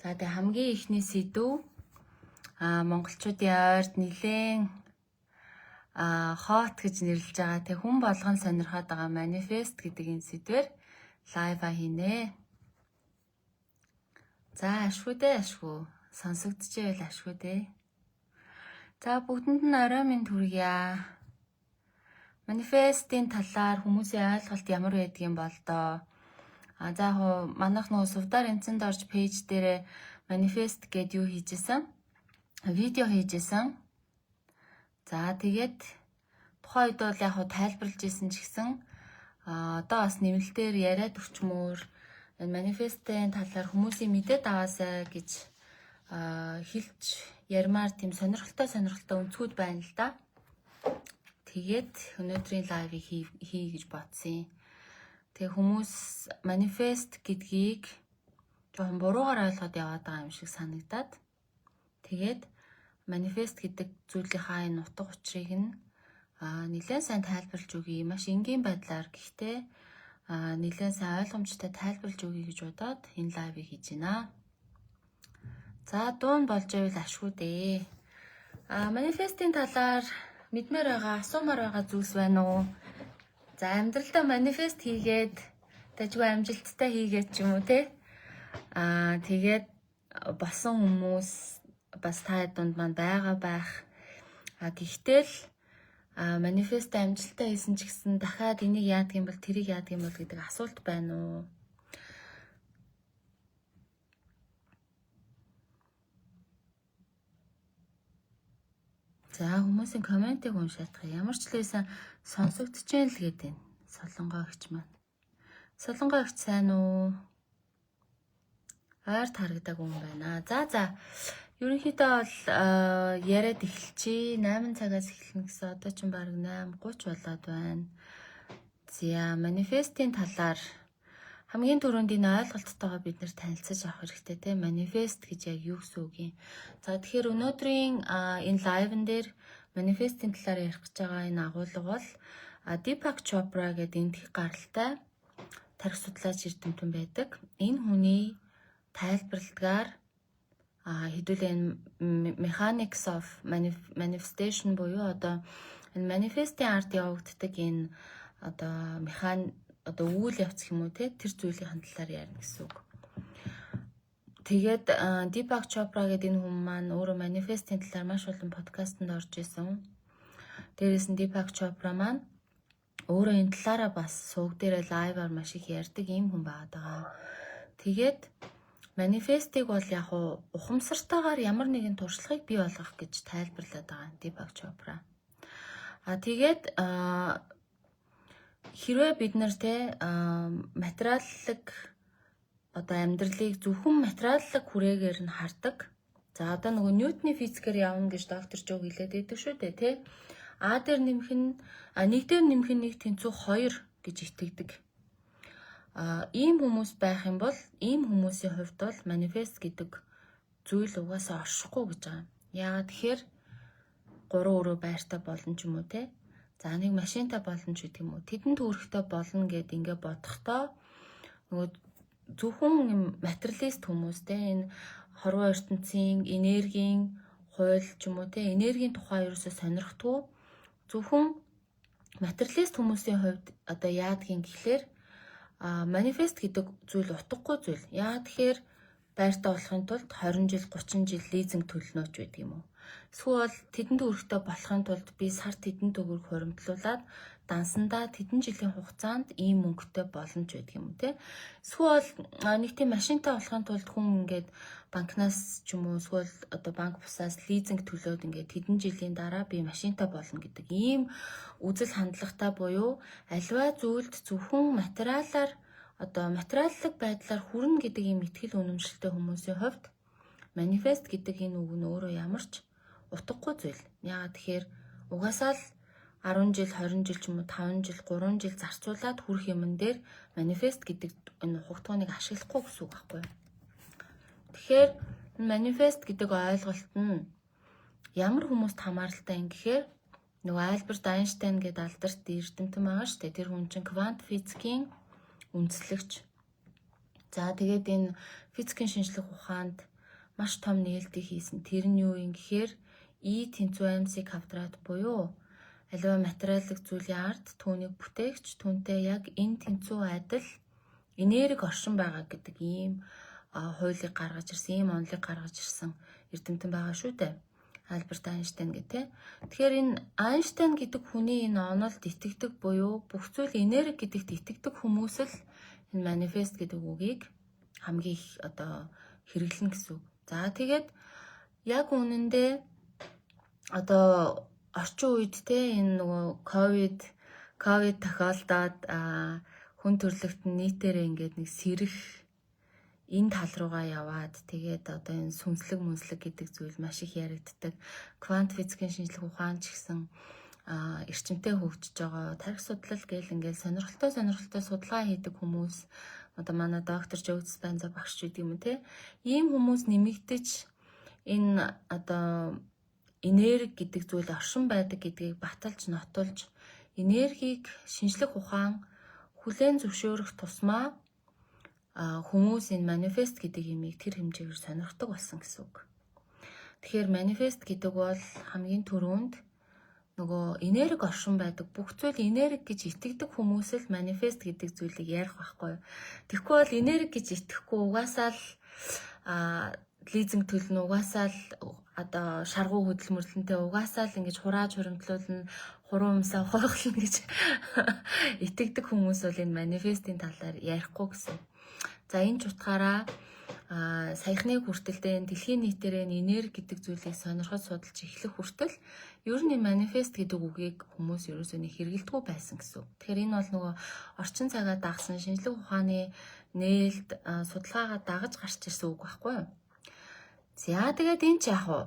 За тэгээ хамгийн ихний сэдв монголчуудын ойрд нэлээд хот гэж нэрлэж байгаа. Тэг хүн болгон сонирхоод байгаа манифест гэдэг энэ сэдвэр лайва хийнэ. За ашгүй сонсогдчихвэл ашгүй дээ. За бүгдэнд нь орой минь хүргье. Манифестийн талаар хүмүүсийн ойлголт ямар байдгийг бол доо. За яг манайх нөгөө сувдаар энцэнд орж пэйж дээр манифест гэдээ юу хийжсэн? Видео хийжсэн. За тэгээд тухайн үед бол яг тайлбарлаж исэн ч гэсэн одоо бас нэмэлтээр яриад өчмөр энэ манифестийн талаар хүмүүсийн мэдээд аваасай гэж хэлж ярмаар тийм сонирхолтой өнцгүүд байна л да. Тэгээд өнөөдрийн лайвыг хий гэж бодсон. Тэгээ хүмүүс манифест гэдгийг жоохон буруугаар ойлгоод яваад байгаа юм шиг санагдаад. Тэгээд манифест гэдэг зүйлийнхаа энэ утга учирыг нь нэлээд сайн тайлбарлаж өгье. Маш энгийн байдлаар гэхдээ нэлээд сайн ойлгомжтой тайлбарлаж өгье гэж бодоод энэ лайвыг хийж байна. За дуун болж байвал ашгүй дээ. Манифестийн талаар мэдмээр байгаа, асуумаар байгаа зүйлс байна уу? За амьдралдаа манифест хийгээд дажгүй амжилттай хийгээд ч юм уу те. Тэгээд босон хүмүүс бас та дунд маань байгаа байх. Гэхдээ л манифест амжилттай хийсэн ч гэсэн дахиад энийг яадаг юм бол тэрийг яадаг юм бол гэдэг асуулт байна уу? За хүмүүсийн комментиг уншаадах ямар ч л байсан сонсогдож байна л гэдэг. Солонгоо өгч маань. Солонгоо өгч сайн уу? Ойрт харагдаагүй юм байна. За. Ерөнхийдөө бол яриад эхэлчихье. 8 цагаас эхэлнэ гэсэн одоо ч бараг 8:30 болоод байна. За манифестийн талаар хамгийн түрүүнд энэ ойлголттойгоо бид нэр танилцаж авах хэрэгтэй те. Манифест гэж яг юу гэсэн үг юм? За тэгэхээр өнөөдрийн энэ лайвн дээр манифестийн талаар ярих гэж байгаа энэ агуулга бол Deepak Chopra гэдэг энтхий гаралтай тарих судлаач эрдэмтэн байдаг. Энэ хүний тайлбарладгаар хэдүүлээ mechanics of manifestation буюу одоо энэ манифестийн ард явагддаг энэ одоо үйл явц юм уу те тэр зүйлийн талаар ярина гэсэн үг. Тэгээд Deepak Chopra гэдэг энэ хүн маань өөрөө манифестийн талаар маш олон подкастт орж исэн. Дээрээс нь Deepak Chopra маань өөрөө энэ талаараа бас сувг дээр лайваар маш их ярьдаг юм хүн байгаа. Тэгээд манифестыг бол яг ухамсартайгаар ямар нэгэн туршлагыг бий болгох гэж тайлбарлаад байгаа Deepak Chopra. Тэгээд хэрвээ бид нар те материаллык одоо амьдралыг зөвхөн материаллык хүрээгээр нь хардаг. За одоо нөгөө Ньютоны физикээр явна гэж доктор Жо хэлээд байдаг шүү дээ те. А дээр нэмэх нь нэг дээр нэмэх нь нэг тэнцүү 2 гэж итгэдэг. Ийм хүмүүс байх юм бол ийм хүмүүсийн хувьд бол манифест гэдэг зүйл угаасаа оршихгүй гэж байгаа. Яагаад тэгэхээр 3 өрөө байртай болно ч юм уу те. За нэг машинтай болно ч гэдэг юм уу. Тэдэнд хүрэхтэй болно гэд ингээ бодохдоо нөгөө зөвхөн материалист хүмүүс те энэ хорвоо ертөнцийн энергийн хууль ч юм уу те энергийн тухай ерөөсөө сонирхдгүй зөвхөн материалист хүмүүсийн хувьд одоо яадгийн гэхлээр манифест гэдэг зүйл утгагүй зүйл. Яагаад тэгэхээр байртай болохын тулд 20 жил 30 жил лизинг төлнөч байдаг юм уу? Эсвэл тэдэнд хүрэхтэй болохын тулд би сар тэдэнд төгрөг хуримтлуулад дансандаа тэдэн жилийн хугацаанд ийм мөнгөтэй болно ч байдаг юм уу те. Эсвэл нэг тийм машинтай болохын тулд хүн ингээд банкнаас ч юм уу эсвэл одоо банк бусаас лизинг төлөөд ингээд тэдэн жилийн дараа би машинтай болно гэдэг ийм үзэл хандлагатай буюу альва зүйлд зөвхөн материалаар одоо материаллык байдлаар хүрнэ гэдэг ийм итгэл үнэмшилтэй хүмүүсийн хувьд манифест гэдэг энэ үг нь өөрөө ямар ч утгагүй зүйл. Яагаад тэгэхээр угаасаа л 10 жил, 20 жил ч юм уу 5 жил, 3 жил зарцуулаад хүрэх юмн дээр манифест гэдэг энэ хугацааг ашиглахгүй гэсэн үг байхгүй юу? Тэгэхээр манифест гэдэг ойлголт нь ямар хүмүүст хамааралтай юм гэхээр нөгөө Альберт Айнштайн гэдэг алдарт эрдэмтэн байгаа шүү дээ. Тэр хүн чинь квант физикийн үндэслэгч. За тэгээд энэ физикийн шинжлэх ухаанд маш том нээлтийг хийсэн. Тэр нь юу юм гэхээр E тэнцүү MC квадрат буюу аливаа материалын зүйлийн ард түүнийг бүтээгч түүнтэй яг энэ тэнцүү адил энерги оршин байгаа гэдэг ийм хуулийг гаргаж ирсэн, ийм онолыг гаргаж ирсэн эрдэмтэн байгаа шүү дээ. Альберт Айнштейн гэдэг. Тэгэхээр энэ Айнштейн гэдэг хүний энэ онолд итгэдэг буюу бүх зүйл энерги гэдэгт итгэдэг хүмүүс л энэ манифест гэдэг үгийг хамгийн их хэрэглэн гэсэн үг. За тэгээд яг үнэндээ орчин үед энэ нөгөө ковид тохиолдоод хүн төрлөخت нийтээрээ ингээд нэг сэрэх энэ тал руугаа яваад тэгээд энэ сүнслэг гэдэг зүйл маш их яригддаг. Квант физикийн шинжлэх ухаан ч гэсэн эрчимтэй хөгжиж байгаа. Тарих судлал гээл ингээд сонирхолтой судалгаа хийдэг хүмүүс манай доктор Joe Dispenza багш гэдэг юм те. Ийм хүмүүс нэмэгдэж энэ энерги гэдэг зүйл оршин байдаг гэдгийг баталж нотолж энергийг шинжлэх ухаан хүлээн зөвшөөрөх тусмаа хүмүүс энэ манифест гэдэг имийг тэр хэмжээгээр сонирхдог болсон гэсэн үг. Тэгэхээр манифест гэдэг бол хамгийн түрүүнд нөгөө энерги оршин байдаг бүх зүйл энерги гэж итгэдэг хүмүүс л манифест гэдэг зүйлийг ярих байхгүй. Тэгэхгүй бол энерги гэж итгэхгүй угаасаа л лизинг төлнө, угаасаа л шаргуу хөдөлмөрлөнтэй угаасаа л ингэж хурааж хуримтлуулна, хуруу юмсаа хойхлно гэж итгэдэг хүмүүс бол энэ манифестийн талаар ярихгүй гэсэн. За энэ ч утгаараа саяхны хүртэлдээ дэлхийн нийтээр энерги гэдэг зүйлийг сонирхож судалж эхлэх хүртэл ер нь манифест гэдэг үгийг хүмүүс ерөөсөө нэг хэрэглэдэггүй байсан гэсэн. Тэгэхээр энэ бол нөгөө орчин цагаа дагсан шинжлэх ухааны нээлт судалгаагаа дагаж гарч ирсэн үг байхгүй юу? За тэгээд энэ ч яах вэ?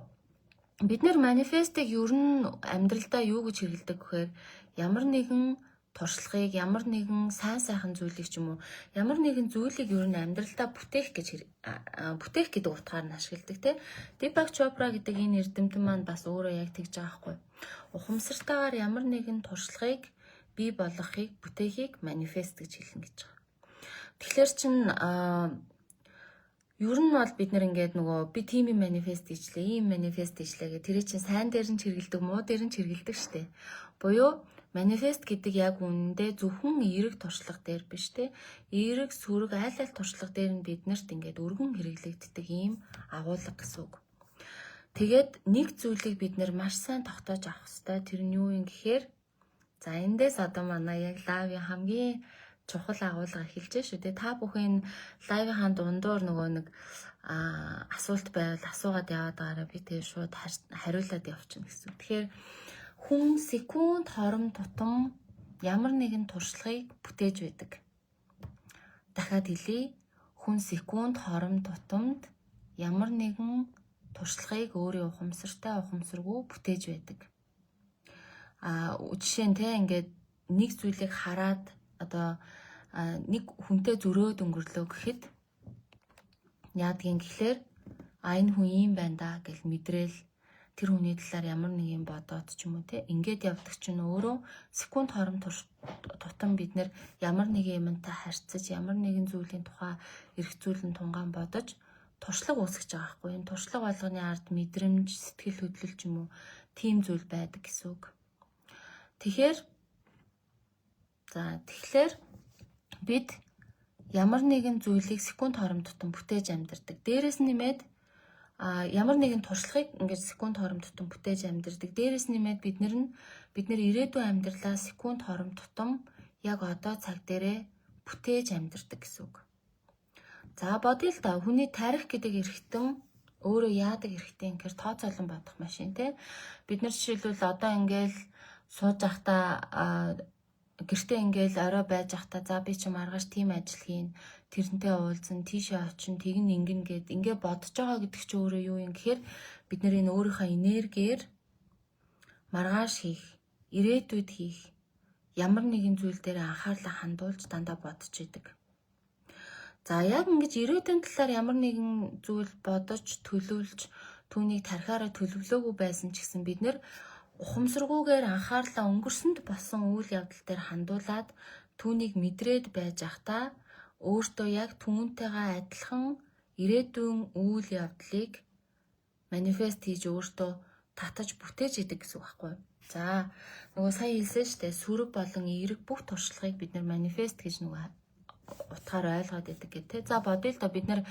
Бид нэр манифестыг ер нь амьдралдаа юу гэж хэрэглэдэг гэхээр ямар нэгэн туршлагыг, ямар нэгэн сайн зүйлийг ч юм уу, ямар нэгэн зүйлийг ер нь амьдралдаа бүтээх гэдэг утгаар нь ашигладаг те. Deepak Chopra гэдэг энэ эрдэмтэн маань бас өөрөө яг тэгж байгаа байхгүй. Ухамсартайгаар ямар нэгэн туршлагыг бий болгохыг, бүтээхийг манифест гэж хэлнэ гэж байгаа. Тэгэхээр чин ер нь бол бид нэр ингээд нөгөө би тийм манифест хийжлээ, ийм манифест хийжлээ гэх тэр чинь сайн дээр нь хэрэгэлдэг, муу дээр нь хэрэгэлдэг штэ. Буюу манифест гэдэг яг үнэндээ зөвхөн эерэг туршлага дээр биш те. Эерэг, сүрэг, аль туршлага дээр нь биднэрт ингээд өргөн хэрэглэгддэг ийм агуулга гэсэн үг. Тэгээд нэг зүйлийг бид нэр маш сайн тогтоож авах хэрэгтэй. Тэр нь юу юм гэхээр за эндээс манай яг лайвын хамгийн чухал агуулга эхэлж шүү дээ. Та бүхэн лайвынхаа дундуур нөгөө нэг асуулт байвал асуугаад яваад байгаараа би тэгээ шууд хариулаад явчихна гэсэн. Тэгэхээр хүн секунд хором тутам ямар нэгэн туршлагыг бүтээж байдаг. Дахиад хэлье. Хүн секунд хором тутамд ямар нэгэн туршлагыг өөрийн ухамсаргүй бүтээж байдаг. Жишээ нь те ингээд нэг зүйлийг хараад нэг хүнтэй зөрөөд өнгөрлөө гэхэд яадгийн гэхлээр энэ хүн ийм байна да гэж мэдрээл тэр хүний талаар ямар нэг юм бодоод ч юм уу те ингээд явдаг чинь өөрөө секунд хором тутам бид нэр ямар нэг юмтай харьцаж ямар нэгэн зүйлийн тухай эрх зүйлэн тунгаан бодож туршлага үүсгэж байгаа байхгүй. Энэ туршлага болгоны ард мэдрэмж, сэтгэл хөдлөл ч юм уу тийм зүйл байдаг гэсэн үг. Тэгэхээр бид ямар нэгэн зүйлийг секунд хором тутам бүтээж амьдардаг. Дээрээс нэмээд ямар нэгэн туршлагыг ингээд секунд хором тутам бүтээж амьдардаг. Дээрээс нэмээд бид нэр ирээдүйн амьдралаа секунд хором тутам яг одоо цаг дээрээ бүтээж амьдардаг гэсэн үг. За бодъё л да хүний тарих гэдэг эрхтэн өөрөө яадаг эрхтэн гэхээр тооцоолон бодох машин те. Бид нар жишээлбэл одоо ингээл сууж байхдаа гэртээ ингээл орой байж байхдаа за би чи маргааш тийм ажил хийн, тэрнтэй уулзсан, тийшээ очин, тэгн ингэн гэд ингээ бодож байгаа гэдэг чи өөрөө юу юм гэхээр бид нар энэ өөрийнхөө энергиээр маргааш хийх, ирээдүйд хийх ямар нэгэн зүйл дээр анхаарлаа хандуулж дандаа бодож идэг. За яг ингэж ирээдүйн талаар ямар нэгэн зүйл бодож төлөвлөж түүнийг тархиараа төлөвлөөгүй байсан ч гэсэн бид нэр ухамсаргүйгээр анхаарлаа өнгөрсөнд болсон үйл явдал дээр хандуулаад түүнийг мэдрээд байж байхдаа өөртөө яг түүнтэйгээ адилхан ирээдүйн үйл явдлыг манифест хийж өөртөө татаж бүтээж идэг гэсэн үг байхгүй юу? За нөгөө сая хэлсэн шүү дээ. Сүрэг болон эерэг бүх туршлагыг бид нар манифест гэж нөгөө утгаар ойлгоод байдаг гэх тээ. За бодъё л доо бид нар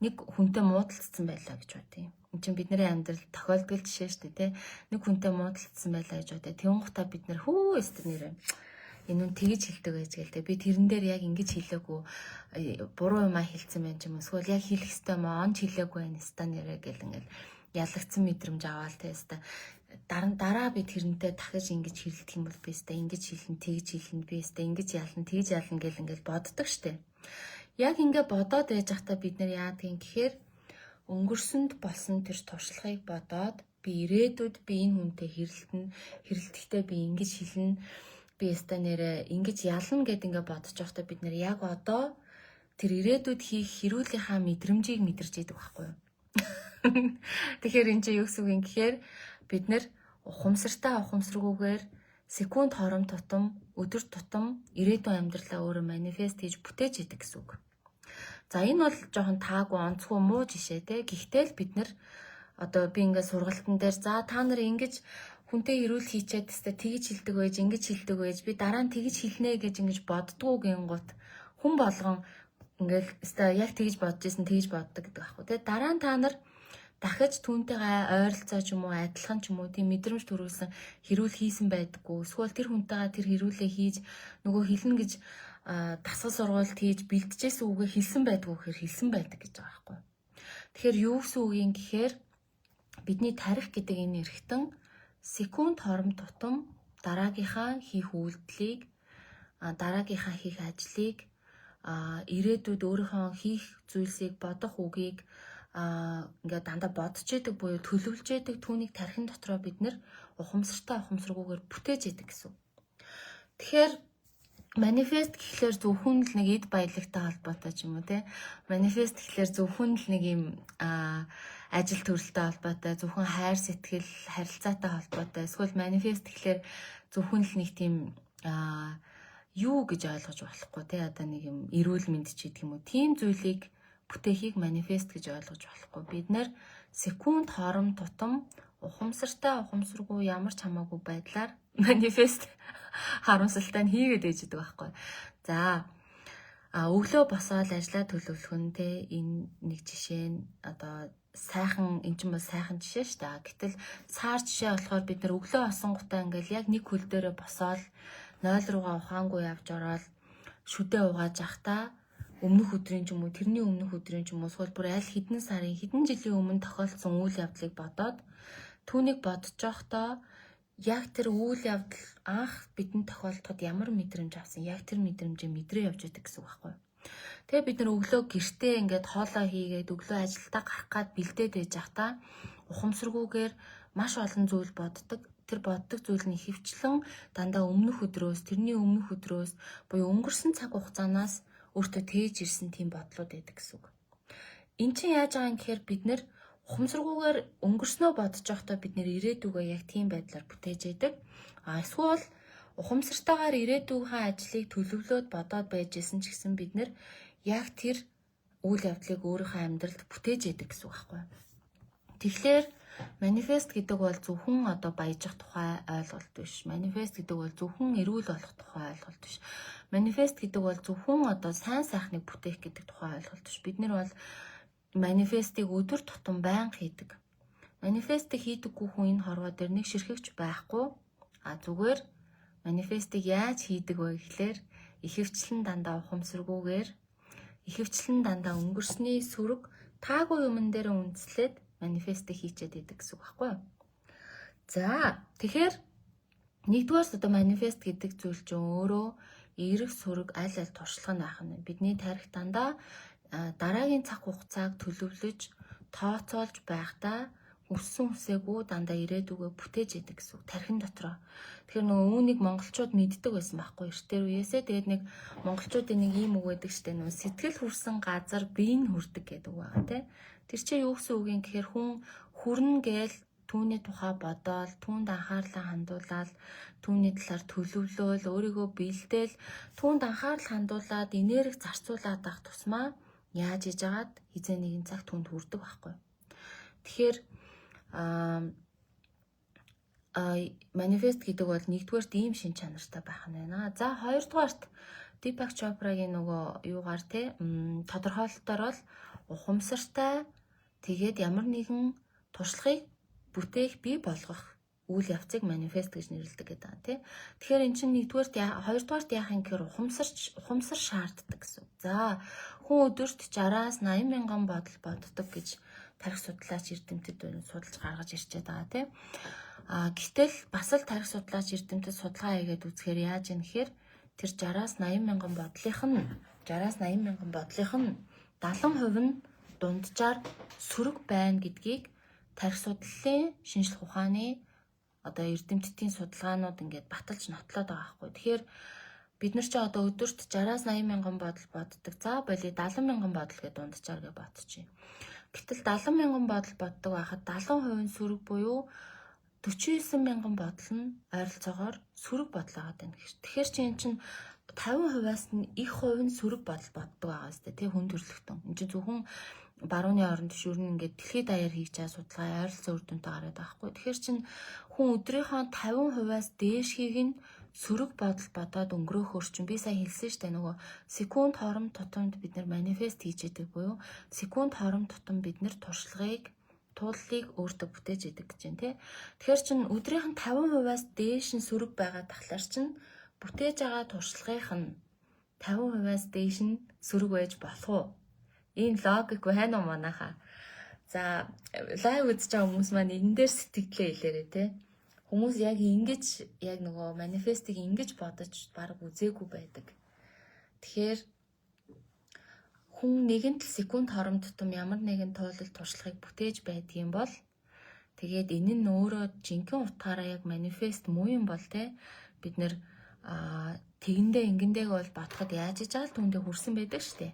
нэг хүнтэй муудалцсан байлаа гэж бодъё. Энд чинь бидний амьдрал тохиолдол жишээ шүү дээ, тэ. Нэг хүнтэй муудалцсан байлаа гэж бодъё. Тэнгуутаа бид нар хөө өстөр нэрээ энэ нь тэгж хэлдэг байж гээл тэ. Би тэрэн дээр яг ингэж хэлээгүй буруу юм а хэлсэн байх юм. Эсвэл яг хэлэх ёстой юм аа онч хэлээгүй байх ёстой нэрээ гэл ингээл ялагдсан мэдрэмж аваал тэ ёстой. Дараа би тэрнтэй дахиж ингэж хэлдэг юм бол би ёстой ингэж хэлнэ тэгж хэлнэ би ёстой ингэж ялна тэгж ялна гэл ингээл боддог штэ. Яг ингээ бодоод байж захтаа бид нар яадаг юм гэхээр өнгөрсөнд болсон тэр туршлагыг бодоод би ирээдүйд би энэ хүнтэй хэрэлдэхдээ би ингэж хэлнэ би ёстой нэрээ ингэж ялна гэд ингээ бодож байхдаа бид нар яг одоо тэр ирээдүйд хийх хэрүүлийнхаа мэдрэмжийг мэдэрч идэг байхгүй юу? Тэгэхээр энэ чинь юу гэсэн үг юм гэхээр бид нар ухамсартай ухамсаргүйгээр секунд хором тутам өдөр тутам ирээдүйн амьдралаа өөрөө манифест хийж бүтээж идэг гэсэн үг. За энэ бол жоохон таагүй онцгүй муу жишээ те. Гэхдээ л бид нар одоо би ингээд сургалтын дээр за та нар ингэж хүнтэй хэрүүл хийчээд тест тэгж хэлдэг байж ингэж хэлдэг байж би дараа нь тэгж хэлнэ гэж ингэж боддгоо гингут хүн болгон ингээл яг тэгж бодож исэн тэгж боддог гэдэг аахгүй те. Дараа нь та нар дахиж түүнтэйгээ ойролцоо ч юм уу адилхан ч юм уу тийм мэдрэмж төрүүлсэн хэрүүл хийсэн байдаггүй. Эсвэл тэр хүнтэйгээ тэр хэрүүлээ хийж нөгөө хэлнэ гэж дасгал сургуульд хийж бэлтжсэн үгээ хэлсэн байдгүй гэхээр хэлсэн байдаг гэж байгаа байхгүй. Тэгэхээр юу гэсэн үг юм гэхээр бидний тарих гэдэг энэ эрхтэн секунд хором тутам дараагийнхаа хийх үйлдэлийг дараагийнхаа хийх ажлыг ирээдүйд өөрийнхөө хийх зүйлсийг бодох үгийг ингээд дандаа бодож идэг буюу төлөвлөж идэг түүнийг тархин дотроо бид нэр ухамсартай ухамсаргүйгээр бүтээж идэг гэсэн. Тэгэхээр манифест гэхлээр зөвхөн л нэг эд баялагтай холбоотой ч юм уу те. Манифест гэхлээр зөвхөн л нэг юм ажил төрөлтэй холбоотой, зөвхөн хайр сэтгэл, харилцаатай холбоотой. Эсвэл манифест гэхлээр зөвхөн л нэг тийм юу гэж ойлгож болохгүй те. Одоо нэг юм эрүүл мэнд ч гэдэг юм уу. Тийм зүйлийг бүтээхийг манифест гэж ойлгож болохгүй. Бид нэр секунд хором тутам ухамсартай ухамсаргүй ямар ч хамаагүй байдлаар манифест харамсалтай нь хийгээд ээж идэг байхгүй. За өглөө босоод ажлаа төлөвлөх нь те энэ нэг жишээ нь одоо сайхан эн чинь бол сайхан жишээ шүү дээ. Гэтэл сар жишээ болохоор бид нар өглөө осонготой ингээл яг нэг хөл дээрээ босоод 0 руугаа ухаангүй явж ороод шүдээ угааж явахдаа өмнөх өдрийн ч юм уу тэрний өмнөх өдрийн ч юм уу эсвэл бүр аль хэдэн сарын хэдэн жилийн өмнө тохиолдсон үйл явдлыг бодоод түүнийг бодож явахдаа яг тэр үйл явдал анх бидэнд тохиолдоход ямар мэдрэмж авсан яг тэр мэдрэмжээ мэдрээ явж байдаг гэсэн үг байхгүй. Тэгээ бид нар өглөө гэртээ ингээд хоолоо хийгээд өглөө ажилдаа гарах гад бэлдээд байж захтаа ухамсаргүйгээр маш олон зүйл боддог. Тэр боддог зүйл нь хөвчлэн дандаа өмнөх өдрөөс тэрний өмнөх өдрөөс буюу өнгөрсөн цаг хугацаанаас өөртөө тээж ирсэн тийм бодлууд байдаг гэсэн үг. Эн чинь яаж байгаа юм гэхээр бид нэр ухамсаргүйгээр өнгөрснөө бодож явахдаа бид нэр ирээдүгөө яг тийм байдлаар бүтээж яадаг. Эсвэл ухамсартайгаар ирээдүйнхээ ажлыг төлөвлөөд бодоод байж исэн ч гэсэн бид нэр яг тэр үйл явдлыг өөрийнхөө амьдралд бүтээж яадаг гэсэн үг байхгүй. Тэгэхээр манифест гэдэг бол зөвхөн одоо баяжих тухай ойлголт биш. Манифест гэдэг бол зөвхөн эрүүл болох тухай ойлголт биш. Манифест гэдэг бол зөвхөн одоо сайн сайхныг бүтээх гэдэг тухай ойлголт биш. Бид нар бол манифестыг өдөр тутам байнга хийдэг. Манифестыг хийдэггүй хүн энэ хорвоо дээр нэг ширхэгч байхгүй. Зүгээр манифестыг яаж хийдэг вэ гэхлээр ихэвчлэн дандаа ухамсаргүйгээр ихэвчлэн дандаа өнгөрсний сүрэг таагүй юмн дээр үндэслээд манифестыг хийчихэд идэг гэсэн үг байхгүй юу? За тэгэхээр нэгдүгээр одоо манифест гэдэг зүйл чинь өөрөө эерэг сүрэг аль туршлага нь байх нь. Бидний тарих дандаа дараагийн цаг хугацааг төлөвлөж тооцоолж байхдаа өссөн үсээгүй дандаа ирээдүгөө бүтээж идэг гэсэн үг тархин дотроо. Тэгэхээр нөгөө үүнийг монголчууд мэддэг байсан байхгүй эртээр үеэсээ. Тэгээд нэг монголчуудын нэг ийм үг байдаг штэ нөгөө сэтгэл хүрсэн газар биеийн хүрдэг гэдэг үг байгаа тийм. Тэр чинь юу гэсэн үг юм гэхээр хүн хүрнэ гээл түүний тухай бодоол, түүнд анхаарлаа хандуулаад, түүний талаар төлөвлөөл, өөрийгөө бэлдээл, түүнд анхаарал хандуулаад, энерги зарцуулаад авах тусмаа яаж хийж агаад хизээ нэгэн цаг түүнд хүрдэг байхгүй. Тэгэхээр Манифест гэдэг бол нэгдүгээрт ийм шин чанартай байх нь байна. За хоёрдугаарт Deepak Chopraгийн нөгөө юугаар тодорхойлолтоор бол ухамсартай тэгээд ямар нэгэн туршлагыг бүтээх бий болгох үйл явцыг манифест гэж нэрлэдэг гэдэг байна тий. Тэгэхээр эн чинь хоёрдугаарт яах юм гэхээр ухамсар шаарддаг гэсэн. За хүн өдөрт 60-аас 80 мянган бодол боддог гэж тарих судлаач эрдэмтэд судалж гаргаж ирчээд байгаа тий. Гэтэл бас л тарих судлаач эрдэмтэд судалгаа хийгээд үзэхээр яаж юм гэхээр тэр 60-аас 80 мянган бодлынх нь 70% нь дунджаар сөрөг байна гэдгийг тарих судлалын шинжлэх ухааны одоо эрдэмтдийн судалгаанууд ингээд баталж нотлоод байгаа байхгүй. Тэгэхээр бид нар ч одоо өдөрт 60-аас 80 мянган бодол боддог. За болий 70 мянган бодол гэдээ дунджаар гэж бодчих. Гэтэл 70 мянган бодол боддог байхад 70% нь сөрөг буюу 49 мянган бодол нь ойролцоогоор сөрөг бодол байгаа даа. Тэгэхээр чи эн чинь 50%-аас нь их хувь нь сөрөг бодол боддог байгаа зү тий хүн төрлөختөн. Энд чинь зөвхөн барууны орон төвшөр нь ингээд дэлхийд даяар хийж байгаа судалгаа ойролцоо үр дүнтэй гараад байгаа хгүй. Тэгэхээр чин хүн өдрийнхөө 50%-аас дээшгийг нь сөрөг бодол бодоод өнгөрөөхөр чинь би сая хэлсэн шүү дээ нөгөө секунд хоромт тутамд бид нар манифест хийж яадаг буюу секунд хоромт тутам бид нар туршлагыг тууллыг өөртөө бүтээж яадаг гэж байна тий. Тэгэхээр чин өдрийнх нь 50%-аас дээш нь сөрөг байгаа тахлаар чин бүтээж байгаа туршлагынх нь 50%-аас дээш нь сөрөг байж болох уу? Энэ логик байна уу манайха? За лайв үзэж байгаа хүмүүс маань энэ дээр сэтгэлээ хэлээрэй те. Хүмүүс яг ингэж яг нөгөө манифестыг ингэж бодож баг үзээгүй байдаг. Тэгэхээр хүн нэгэн секунд хоромт тутам ямар нэгэн туулал туршлагыг бүтээж байдгийн бол тэгээд энэ нь өөрөө жинхэнэ утгаараа яг манифест муу юм бол те бид нэр тэгэндээ ингэнтэйг бол бодоход яаж ижаал түүндээ хүрсэн байдаг штэ.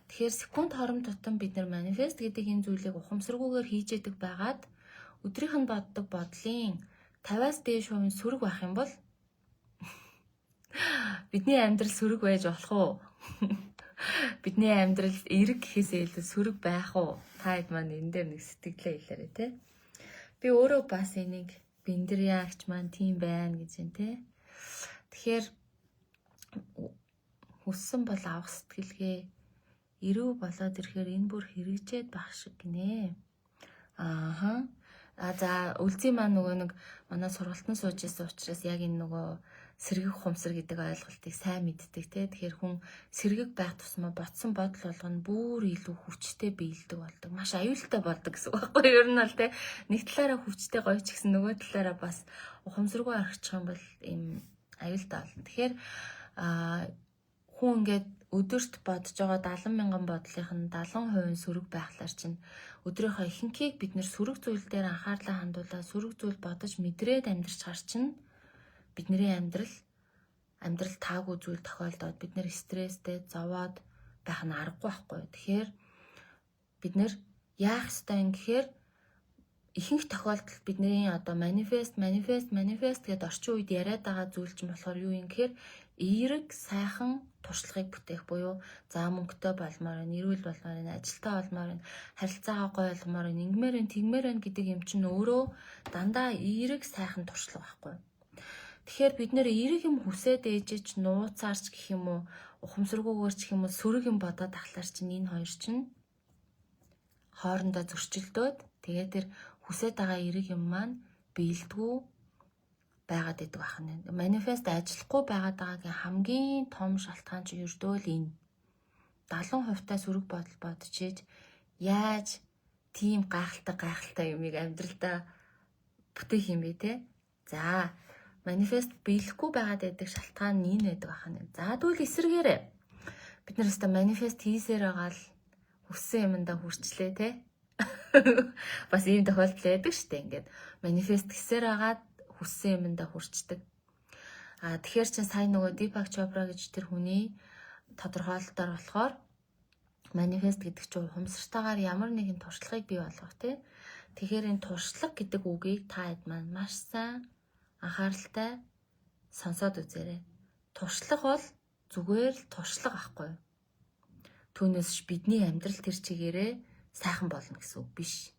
Тэгэхээр секунд хоромт тутам бид нар манифест гэдэг энэ зүйлийг ухамсаргүйгээр хийж яадаг байгаад өдрийнх нь боддог бодлын 50-аас дээш хувийн сөрөг байх юм бол бидний амьдрал сөрөг байж болох уу? Бидний амьдрал эрэг гэхээсээ илүү сөрөг байх уу? Та хэд маань энэ дээр нэг сэтгэлээ хэлээрэй те. Би өөрөө бас энийг биндряагч маань тийм байна гэж байна те. Тэгэхээр хүссэн бол авах сэтгэлгээ ирүү болоод ирэхээр энэ бүр хэрэгжээд байх шиг гинэ. За үлзий маань нөгөө нэг манай сургалтанд сууж байсан учраас яг энэ нөгөө сэргэг ухамсар гэдэг ойлголтыг сайн мэддэг те. Тэгэхээр хүн сэргэг байх тусмаа ботсон бодол болгоно бүр илүү хүчтэй биелдэг болдог. Маш аюултай болдог гэсэн үг байхгүй юу? Ер нь бол те нэг талаараа хүчтэй гоё ч гэсэн нөгөө талаараа бас ухамсаргүй аргачих юм бол ийм аюултай болно. Тэгэхээр хүн ингээд өдөрт бодож байгаа 70 мянган бодлынх нь 70% сөрөг байхлаар чинь өдрийнхөө ихэнхийг бид нэр сөрөг зүйл дээр анхаарлаа хандуулаад сөрөг зүйл бодож мэдрээд амьдарч хар чинь бидний амьдрал таагүй зүйл тохиолдоод бид нэр стресстэй зовоод байх нь аргагүй байхгүй. Тэгэхээр бид нэр яах ёстой юм гэхээр ихэнх тохиолдолд бидний одоо манифест гэдээ орчин үед яриад байгаа зүйл чинь болохоор юу юм гэхээр эерэг сайхан туршлагыг бүтээх буюу за мөнгөтэй болмоор байна, эрүүл болмоор байна, ажилтаа болмоор байна, харилцаагаа гоё болгомоор байна, ингэмээр байна, тэгмээр байна гэдэг юм чинь өөрөө дандаа эерэг сайхан туршлага байхгүй. Тэгэхээр бид нэр эерэг юм хүсээд ээжиж нууцаарч гэх юм уу, ухамсаргүйгээр ч гэх юм уу сөрөг юм бодоод тахлаар чинь энэ хоёр чинь хоорондоо зөрчилдөөд тэгээд тэр хүсээд байгаа эерэг юм маань биелдэггүй байгаад идэг байна. Манифест ажиллахгүй байгаад байгаагийн хамгийн том шалтгаан чинь ердөө л энэ 70% та сөрөг бодол бодож ийж яаж тийм гайхалтай юмыг амьдралдаа бүтээх юм бэ те. За манифест биелэхгүй байгаад байдаг шалтгаан нь энэ байдаг байна. За тэгвэл эсэргээрээ бид нар өстө манифест хийсээр байгаа л хүссэн юмдаа хүрчлээ те. Бас ийм тохиолдол байдаг шүү дээ. Ингээд манифест хийсээр агаад хүссэн юмдаа хүрчдэг. Тэгэхээр чинь сайн нөгөө Deepak Chopra гэж тэр хүний тодорхойлолтоор болохоор манифест гэдэг чинь ухамсартайгаар ямар нэгэн туршлагыг бий болгох тий. Тэгэхээр энэ туршлага гэдэг үгийг та хэд маань маш сайн анхааралтай сонсоод үзээрэй. Туршлага бол зүгээр л туршлага ахгүй. Түүнээс бидний амьдрал тэр чигээрээ сайхан болно гэсэн үг биш.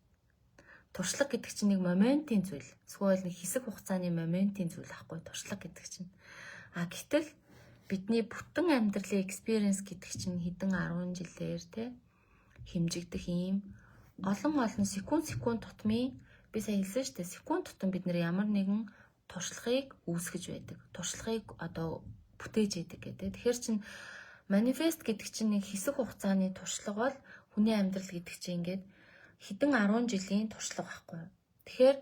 Туршлага гэдэг чинь нэг моментийн зүйл. Эсвэл нэг хэсэг хугацааны моментийн зүйл ахгүй туршлага гэдэг чинь. Гэтэл бидний бүтэн амьдралын experience гэдэг чинь хэдэн 10 жилээр хэмжигдэх ийм олон секунд тутмын би сая хэлсэн шүү дээ. Секунд тутам бид нэр ямар нэгэн туршлагыг үүсгэж байдаг. Туршлагыг одоо бүтээж байдаг гэдэг. Тэгэхээр чин манифест гэдэг чинь нэг хэсэг хугацааны туршлага бол хүний амьдрал гэдэг чинь ингээд хэдэн 10 жилийн туршлага байхгүй. Тэгэхээр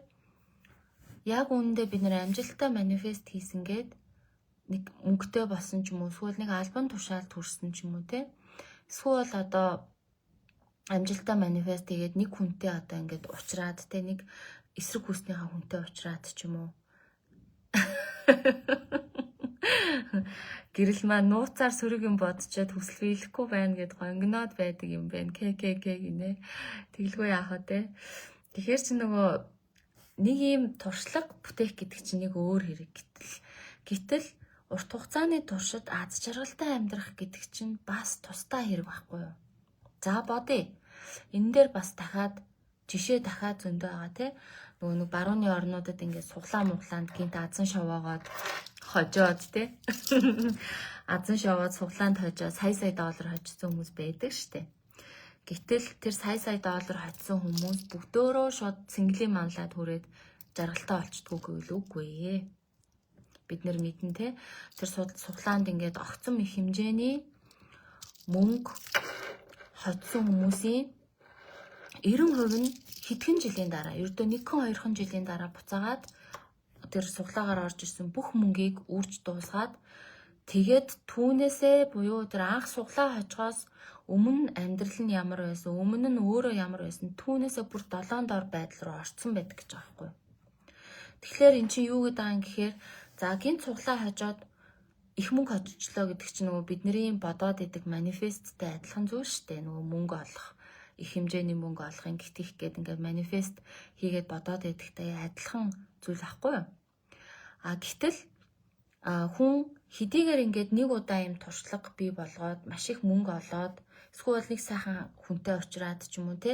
яг үүндээ бид нэр амжилттай манифест хийсэнгээд нэг мөнгөтэй болсон ч юм уу, эсвэл нэг альбом тушаал төрсөн ч юм уу эсвэл одоо амжилттай манифест хийгээд нэг хүнтэй одоо ингээд уулзраад нэг эсрэг хүснийхээ хүнтэй уулзраад ч юм уу. Гэрэл маань нууцаар сөрөг юм бодчоод хүсэл биелэхгүй байна гэд гонгноод байдаг юм байна. гинэ. Тэглгүй яах вэ? Тэгэхээр чи нөгөө нэг юм туршлага бүтээх гэдэг чинь нэг өөр хэрэг. Гэтэл урт хугацааны туршид аз жаргалтай амьдрах гэдэг чинь бас тустай хэрэг байхгүй юу? За бодъё. Энэ дээр бас жишээ дахиад зөндөө байгаа нөгөө нэг барууны орнуудад ингээд суглаанд гинт азан шовоогоод хожоод азан шовоод суглаанд хожоод сая доллар хожсон хүмүүс байдаг штэ. Гэтэл тэр сая доллар хожсон хүмүүс бүгдөө шууд цэнгэлийн манлаад хүрээд жаргалтай олчдгоогүй л үгүй. Бид нар мэдэн тэр суглаанд ингээд огцом их хэмжээний мөнгө хожсон хүмүүсийн 90% нь хэдхэн жилийн дараа, ердөө 1-2 жилийн дараа буцаагаад тэр суглаагаар орж ирсэн бүх мөнгийг үрж дуусгаад тэгээд түүнээсээ буюу тэр анх суглаа хожгоос өмнө амьдрал нь ямар байсан, өмнө нь өөрөө ямар байсан, түүнээсээ бүр 7 дор байдал руу орцсон байдаг гэж байгаа байхгүй. Тэгэхээр эн чинь юу гэдэг байгаа юм гэхээр за гинт суглаа хожоод их мөнгө хожижлоо гэдэг чинь нөгөө бидний бодоод идэг манифесттэй адилхан зүйл шүү дээ. Нөгөө мөнгө олох, их хэмжээний мөнгө олохын гитгих гэдэг ингээд манифест хийгээд бодоод идэгтэй адилхан зүйл ахгүй юу? Гэтэл хүн хэдийгээр ингээд нэг удаа юм туршлага бий болгоод маш их мөнгө олоод эсвэл нэг сайхан хүнтэй уулзраад ч юм уу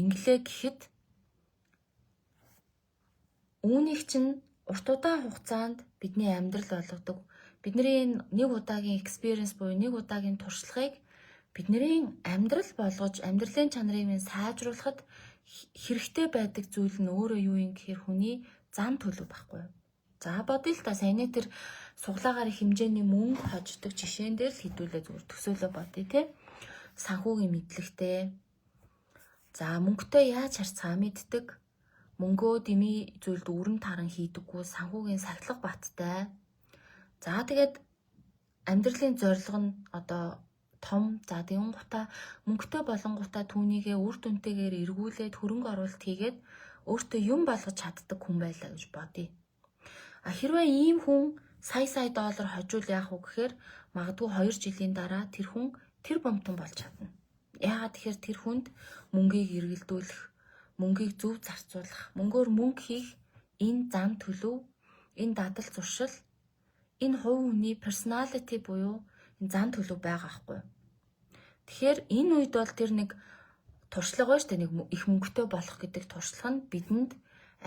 инглээ гэхэд үүнийг чинь урт удаан хугацаанд бидний амьдрал болгодог. Бидний нэг удаагийн experience буюу нэг удаагийн туршлагыг бидний амьдрал болгож амьдралын чанарыг минь сайжруулахад хэрэгтэй байдаг зүйл нь өөрөө юу юм гэхээр хүний зан төлөв байхгүй. За бодъё л та саяны тэр суглаагаар хэмжээний мөнгө хождог жишээн дээр л хэдүүлээ зүгээр төсөөлөө бодъё санхүүгийн мэдлэгтэй. За мөнгөтэй яаж харьцаа мэддэг. Мөнгөө дэмий зүйлд өрн таран хийдэггүй санхүүгийн сахилга баттай. За тэгээд амьдралын зорилго нь одоо том тэгэн гутаа мөнгөтэй болонгуудаа түүнийгээ үр дүнтэйгээр эргүүлээд хөрөнгө оруулалт хийгээд өөртөө юм болгож чаддаг хүн байлаа гэж бодъё. Хэрвээ ийм хүн сая доллар хожвол яах вэ гэхээр магадгүй 2 жилийн дараа тэр хүн тэр бомтон болж чадна. Яагаад тэгэхээр тэр хүнд мөнгийг эргэлдүүлэх, мөнгийг зөв зарцуулах, мөнгөөр мөнгө хийх энэ зан төлөв, энэ дадал зуршил, энэ хувь хүний personality буюу энэ зан төлөв байгаа хгүй. Тэгэхээр энэ үед бол тэр нэг туршлага байна шүү дээ. Нэг их мөнгөтэй болох гэдэг туршлага нь бидэнд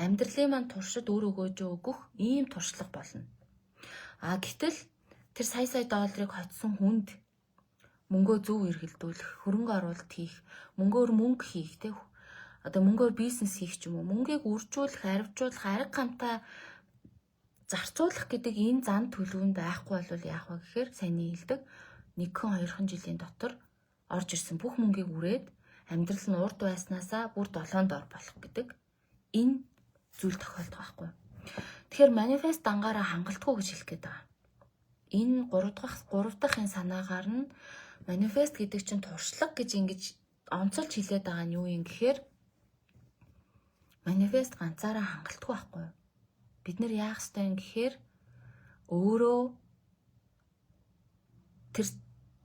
амьдралын маань туршид өөр өгөөж өгөх ийм туршлага болно. Гэтэл тэр сая долларыг хоцсон хүнд мөнгөө зөв эргэлдүүлэх, хөрөнгө оруулалт хийх, мөнгөөр мөнгө хийх одоо мөнгөөр бизнес хийх ч юм уу, мөнгийг үржүүлэх, арвижуулах, арга гамтаа зарцуулах гэдэг энэ зан төлөв нь байхгүй бол яах вэ гэхээр саяны хэлдэг 1-2 жилийн дотор орж ирсэн бүх мөнгийг үрээд амьдрал нь урд байснаасаа бүр 7 дор болох гэдэг энэ зүйл тохиолдох байхгүй. Тэгэхээр манифест дангаараа хангалтгүй гэж хэлэх гээд байгаа. Энэ 3 дахь энэ санаагаар нь манифест гэдэг чинь туршлага гэж ингэж онцолж хэлээд байгаа нь юу юм гэхээр манифест ганцаараа хангалтгүй байхгүй. Бид нэр яах ёстой юм гэхээр өөрөө тэр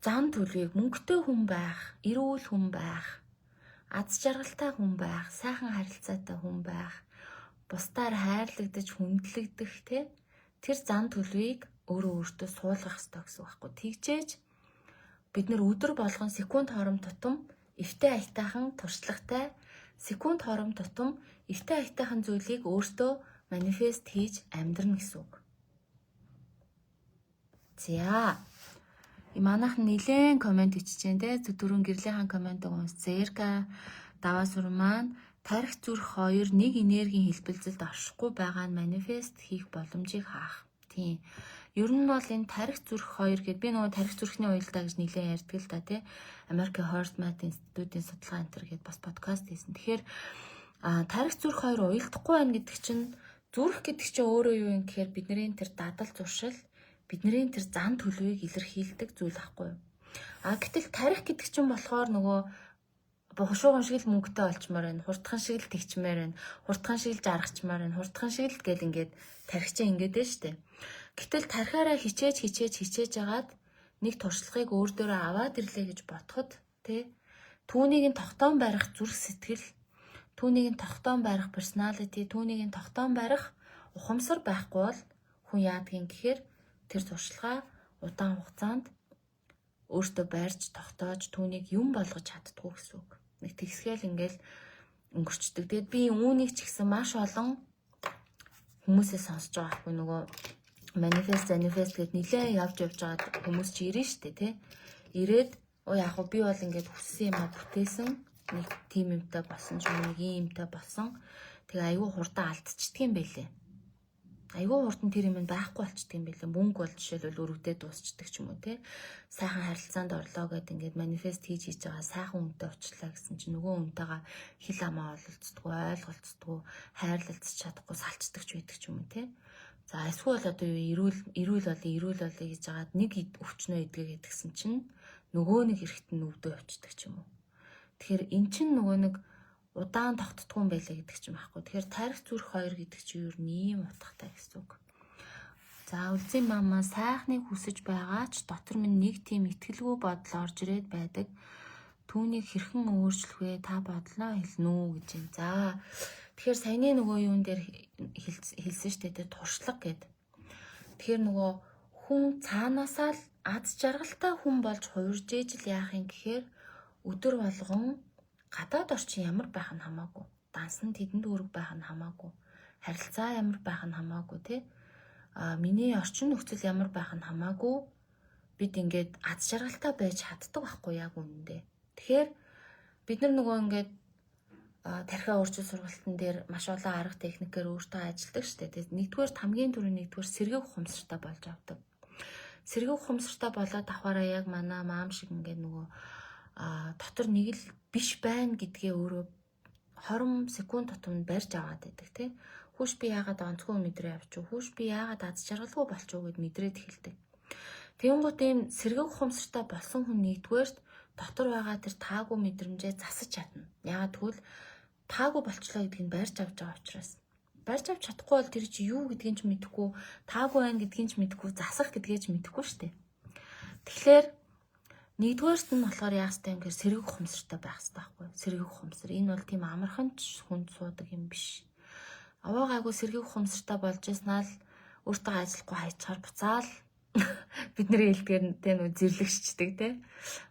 зан төлөвийг мөнгөтэй хүн байх, эрүүл хүн байх, аз жаргалтай хүн байх, сайхан харилцаатай хүн байх, бусдаар хайрлагдаж хүндлэгдэх тэр зан төлөвийг өөртөө суулгах ёстой гэсэн үг байхгүй. Тэгжээж бид нэр өдөр болгон секунд хооронд тутам эвтэй аятайхан туршлагатай секунд хором тутам эртээ аятайхан зүйлийг өөртөө манифест хийж амьдрна гэсэн үг. За. Манайхан нилээн комент ичиж дээ. Түрүүн гэрлийнхэн комент өгөөс Зерка даваасур маань тарих зүрх 2 нэг энергийн хэлбэлзэлд оршихгүй байгаа нь манифест хийх боломжийг хаах. Тийм. Ер нь бол энэ тарих зүрх 2 гэдэг би нөгөө тарих зүрхний уялдаа гэж нилээн ярьдаг л да тий. Америкийн Хортмат институтийн судалгаа энтер гэдээ бас подкаст хийсэн. Тэгэхээр тарих зүрх 2 уялдахгүй байна гэдэг чинь зүрх гэдэг чинь өөрөө юу юм гэхээр бидний тэр дадал зуршил, бидний тэр зан төлөвийг илэрхийлдэг зүйл байхгүй юу? Гэтэл тарих гэдэг чинь болохоор нөгөө бохшууган шиг л мөнгөтэй олчмаар байна, хурдхан шиг л тэгчмээр байна, хурдхан шиг л жаргачмаар байна, хурдхан шиг л гэл ингээд тарих чинь ингээд байна шүү дээ. Гэтэл тарихаараа хичээж агаад нэг туршлагыг өөр дөрөө аваад ирлээ гэж бодоход тий түүнийг нь тогтоон барих зүрх сэтгэл, түүнийг нь тогтоон барих personality, түүнийг нь тогтоон барих ухамсар байхгүй бол хүн яадгийн гэхээр тэр туршлагаа удаан хугацаанд өөртөө барьж тогтоож түүнийг юм болгож чаддгүй гэсэн үг. Нэг тэгсгээл ингээл өнгөрчдөг. Тэгэд би үүнийг ч гэсэн маш олон хүмүүсээ сонсож байгаа хгүй нөгөө манифест гэд нилээ явж байгаад хүмүүс ч ирэн штэ тий. Ирээд яг би бол ингээд хүссэн юм а бүтээсэн нэг тим юмтай болсон ч юм нэг юмтай болсон. Тэгээ айгүй хурдан алдчихдаг юм байлээ. Айгүй хурдан тэр юм байхгүй болчдөг юм байлээ. Мөнгө бол жишээлбэл өрөвдөө дуусчдаг ч юм уу тий. Сайхан харилцаанд орлоо гэд ингээд манифест хийж байгаа сайхан үнэтэй уучлаа гэсэн чинь нөгөө үнэтэйгээ хил амаа ололцдгоо, ойлголцдгоо, хайрлалцж чадахгүй салцдаг ч байдаг ч юм уу тий. За эсвэл одоо эрүүл болъё гэж жагаад нэг өвчнөө идгээд гэсэн чинь нөгөө нэг эрэхт нь өвдөө явчихдаг ч юм уу. Тэгэхээр эн чинь нөгөө нэг удаан тогтдгүй юм байлаа гэдэг ч юм аахгүй. Тэгэхээр тарих зүрх 2 гэдэг чинь юу юм утгатай гэсэн үг. За үлзий мама сайхныг хүсэж байгаа ч дотор минь нэг тийм итгэлгүй бодол орж ирээд байдаг. Түүнийг хэрхэн өөрчлөх вэ? Та бодлоо хэлнэ үү гэж юм. За тэгэхээр саяны нөгөө юун дээр хэлсэн шүү дээ туршлага гэд. Тэгэхээр нөгөө хүн цаанаасаа л аз жаргалтай хүн болж хуурж ижил яах юм гэхээр өдөр болгон гадаад орчин ямар байх нь хамаагүй. Дансан тэдэнд үүрэг байх нь хамаагүй. Харилцаа ямар байх нь хамаагүй тий. Миний орчин нөхцөл ямар байх нь хамаагүй. Бид ингээд аз жаргалтай байж чаддаг байхгүй яг үнэндээ. Тэгэхээр бид нар нөгөө ингээд тархиа өөрчил сургалтын дээр маш олон арга техникээр өөртөө ажилладаг шүү дээ. Нэгдүгээр хамгийн түрүү сэргээх ухамсартай болж авдаг. Сэргээх ухамсартай болоод авахаараа яг манай маам шиг ингээд нөгөө дотор нэг л биш байна гэдгээ өөрөө 20 секунд тутамд барьж аваад байдаг тий. Хүүш би яагаад онцгой мэдрээ авчив, хүүш би яагаад аз жаргалгүй болчихов гэд мэдрээд эхэлдэг. Тэнгуут ийм сэргээх ухамсартай болсон хүн нэгдүгээрт дотор байгаа тэр таагүй мэдрэмжээ засаж чадна. Яагаад тэгвэл таагүй болчлоо гэдгийг барьж авч байгаа учраас. Барьж авч чадахгүй бол тэр чи юу гэдгийг ч мэдэхгүй, таагүй байна гэдгийг ч мэдэхгүй, засах гэдгийг ч мэдэхгүй шүү дээ. Тэгэхээр нэгдүгээрт нь болохоор яах ёстой юм гэхээр сэргээх ухамсартай байх ёстой байхгүй юу? Сэргээх ухамсар. Энэ бол тийм амархан ч хүнд суудаг юм биш. Аваагаагүй сэргээх ухамсартай болж яснаа л өөртөө ажиллахгүй хайчаар буцаал бидний хэлдгээр нөө зэрлэгшчдэг те.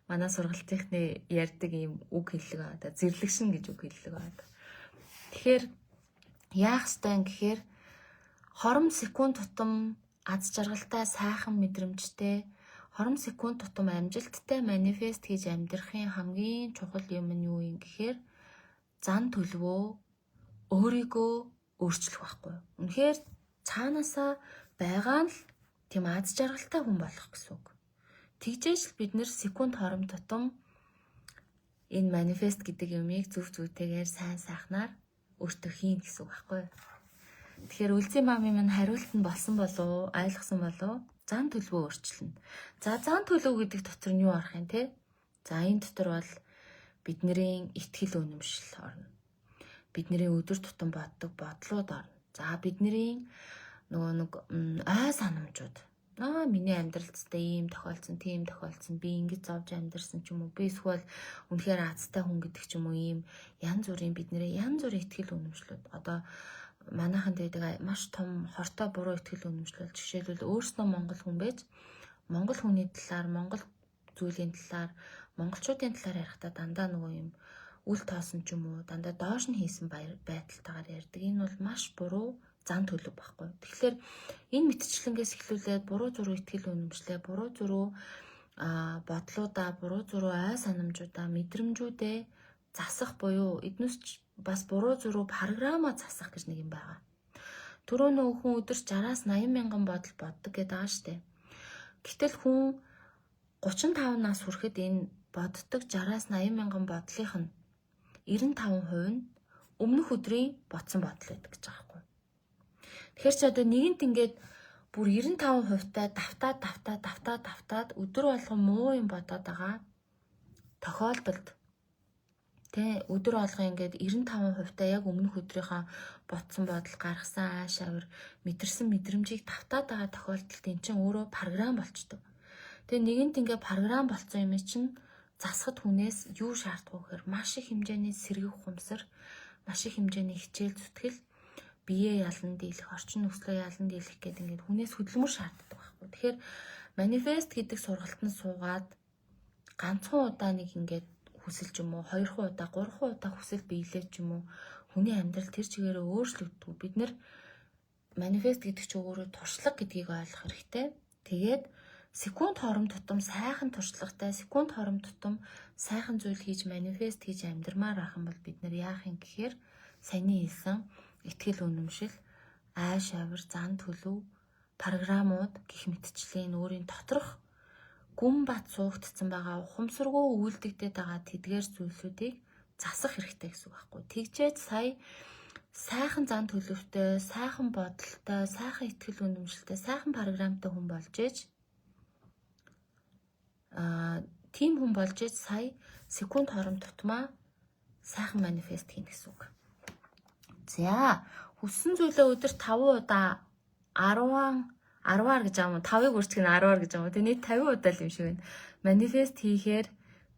Манай сургалтынхны ярьдаг ийм үг хэллэг байгаа. Зэрлэгшин гэж үг хэллэг байгаа. Тэгэхээр яах ёстой юм гэхээр 20 секунд тутам аз жаргалтай сайхан мэдрэмжтэй 20 секунд тутам амжилттай манифест хийж амьдрахын хамгийн чухал юм нь юу юм гэхээр зан төлөвөө өөрийгөө өөрчлөх байхгүй юу? Үнэхээр цаанаасаа байгаа нь л тийм аз жаргалтай хүн болох гэсэн үг. Тэгжээч бид нэр секунд хором тутам энэ манифест гэдэг юмыг зөв зүйтэйгээр сайн сайхнаар өөртөө хийн гэсэн үг байхгүй юу? Тэгэхээр үлзий мами минь хариулт нь болсон болов уу? Ойлгосон болов уу? Зан төлөвөө өөрчилнө. За зан төлөв гэдэг дотор нь юу арах юм те? За энэ дотор бол бидний итгэл үнэмшил орно. Бидний өдөр тутам боддог бодлууд орно. За бидний нөгөө нэг ой санамжууд. Миний амьдралд ийм тохиолдсон, тийм тохиолдсон. Би ингэж зовж амьдэрсэн ч юм уу. Би эсвэл үнэхээр азтай хүн гэдэг ч юм уу ийм янз бүрийн бидний янз бүрийн итгэл үнэмшлүүд. Одоо манайханд байдаг маш том хортой буруу итгэл үнэмшил. Жишээлбэл өөрснөө монгол хүн байж монгол хүний талаар, монгол зүйлийн талаар, монголчуудын талаар ярихдаа дандаа нөгөө юм үл тоосон ч юм уу дандаа доош нь хийсэн байдалтайгаар ярьдаг. Энэ бол маш буруу зан төлөв байхгүй. Тэгэхээр энэ мэтчилгэнгээс эхлүүлээд буруу зуруу итгэл үнэмшлээ, буруу зуруу бодлуудаа, буруу зуруу ой санамжуудаа, мэдрэмжүүдээ засах буюу эднээс бас буруу зуруу програма засах гэж нэг юм байгаа. Түрүү нөгөө хүн өдөрт 60-аас 80 мянган бодол боддог гэдэг байгаа штэ. Гэтэл хүн 35 нас хүрэхэд энэ боддог 60-аас 80 мянган бодлынх нь 95% нь өмнөх өдрийн бодсон бодол байдаг гэж байгаа байхгүй. Тэгэхээр ч одоо нэгэнт ингээд бүр 95% давтаад өдөр болгон муу юм бодоод байгаа тохиолдолд өдөр болгон ингээд 95% яг өмнөх өдрийнхөө бодсон бодол гаргасан ааш авир мэдэрсэн мэдрэмжийг давтаад байгаа тохиолдолд эн чинь өөрөө програм болчдөг. Тэгээ нэгэнт ингээд програм болцсон юм чинь засахад хүнээс юу шаарддаг вэ гэхээр маш их хэмжээний сэргэх ухамсар, маш их хэмжээний хичээл зүтгэл, биеэ ялан дийлэх, орчин нөхцөлөө ялан дийлэх гэдэг ингээд хүнээс хөдөлмөр шаарддаг байхгүй. Тэгэхээр манифест гэдэг сургалтанд суугаад ганцхан удаа нэг ингээд хүсэл ч юм уу 2 удаа 3 удаа хүсэл биелээ ч юм уу хүний амьдрал тэр чигээрээ өөрчлөгддөг. Бид нэр манифест гэдэг чинь өөрөө туршлага гэдгийг ойлгох хэрэгтэй. Тэгээд секунд хооронд тутам сайхан туршлагатай, секунд хооронд тутам сайхан зүйл хийж манифест хийж амьдрмаар байх юм бол бид нэр яах юм гэхээр саяны хэлсэн итгэл үнэмшил, айш авир, зан төлөв, програмууд гэх мэтчлийн өөрийн доторх гүн бат суугдсан байгаа ухамсаргүй үйлдэгдээд байгаа тэдгээр зүйлсүүдийг засах хэрэгтэй гэсэн үг байхгүй. Тэгжээд сая сайхан зан төлөвтэй, сайхан бодолтой, сайхан итгэл үнэмшилтэй, сайхан програмтай хүн болж ээж тийм хүн болж ээж сая секунд хооронд тутмаа сайхан манифест хийнэ гэсэн үг. За хүссэн зүйлээ өдөрт 5 удаа 10-аар гэж аам 5-ыг үрчгэн 10-аар гэж аам. Тэгээ нийт 50 удаа л юм шиг байна. Манифест хийхээр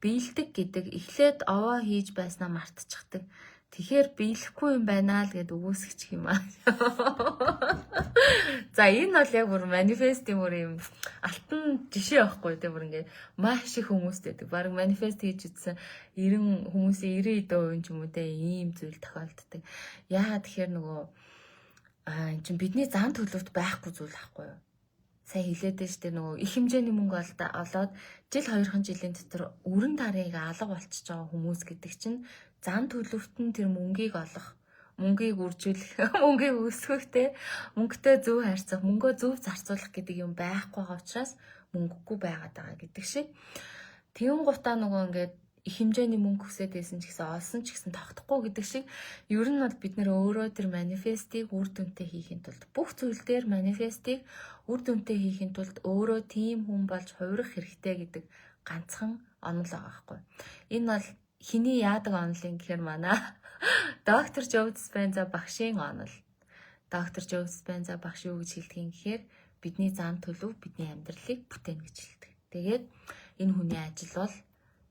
биелдэг гэдэг эхлээд овоо хийж байснаа мартчихдаг. Тэгэхээр биелэхгүй юм байна л гэд өгөөсгч юм аа. За энэ бол яг бүр манифестийн бүр юм алтан жишээ байхгүй те бүр ингээ маш их хүмүүстэй байдаг. Бараг манифест хийж үзсэн 90 хүмүүсийн 90% ч юм уу те ийм зүйл тохиолддог. Яагаад тэгэхээр нөгөө энэ чинь бидний зан төлөвт байхгүй зүйл ахгүй юу? Сайн хэлээд штэ нөгөө их хэмжээний мөнгө олоод жил 2 жилийн дотор өрн тарыг алга болчихж байгаа хүмүүс гэдэг чинь зан төлөвт нь тэр мөнгийг олох, мөнгийг үржүүлэх, мөнгийг өсгөхтэй, мөнгөтэй зөв харьцах, мөнгөө зөв зарцуулах гэдэг юм байхгүй байгаа учраас мөнгөгүй байгаад байгаа гэдэг шиг. Тэгүн гутаа нөгөө ингээд их хэмжээний мөнгө хүсээд байсан ч гэсэн олсон ч гэсэн тогтохгүй гэдэг шиг ер нь бол бид нэр өөрөө тэр манифестыг үр дүнтэй хийхин тулд бүх зүйл дээр манифестыг үр дүнтэй хийхин тулд өөрөө тийм хүн болж хувирах хэрэгтэй гэдэг ганцхан онол байгаа байхгүй. Энэ бол хиний яадаг онолын гэхээр манай доктор Joe Dispenza багшийн онол. Доктор Joe Dispenza багш юу гэж хэлдэг юм гэхээр бидний зан төлөв бидний амьдралыг бүтээнэ гэж хэлдэг. Тэгээд энэ хүний ажил бол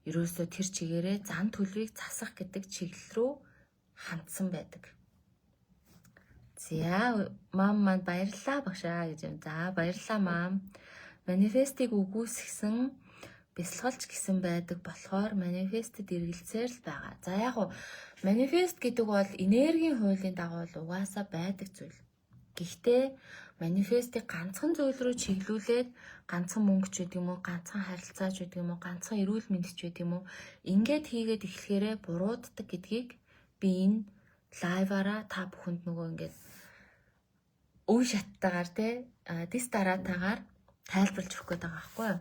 ерөөсөө тэр чигээрээ зан төлөвийг засах гэдэг чиглэл рүү хандсан байдаг. За мам манд баярлалаа багшаа гэж юм. За баярлалаа мам. Манифестыг үгүйсгсэн бясалгалч гэсэн байдаг болохоор манифестэд эргэлзээр л байгаа. За яг уу манифест гэдэг бол энергийн хуулийн дагуу угаасаа байдаг зүйл. Гэхдээ манифестыг ганцхан зүйл рүү чиглүүлээд ганцхан мөнгө ч гэдэг юм уу, ганцхан харилцаа ч гэдэг юм уу, ганцхан эрүүл мэнд ч гэдэг юм уу, ингээд хийгээд эхлэхээрээ бурууддаг гэдгийг би энэ лайваараа та бүхэнд нөгөө ингээд үе шаттайгаар дис дараатаагаар тайлбарлаж өгөх гээд байгаа байхгүй юу?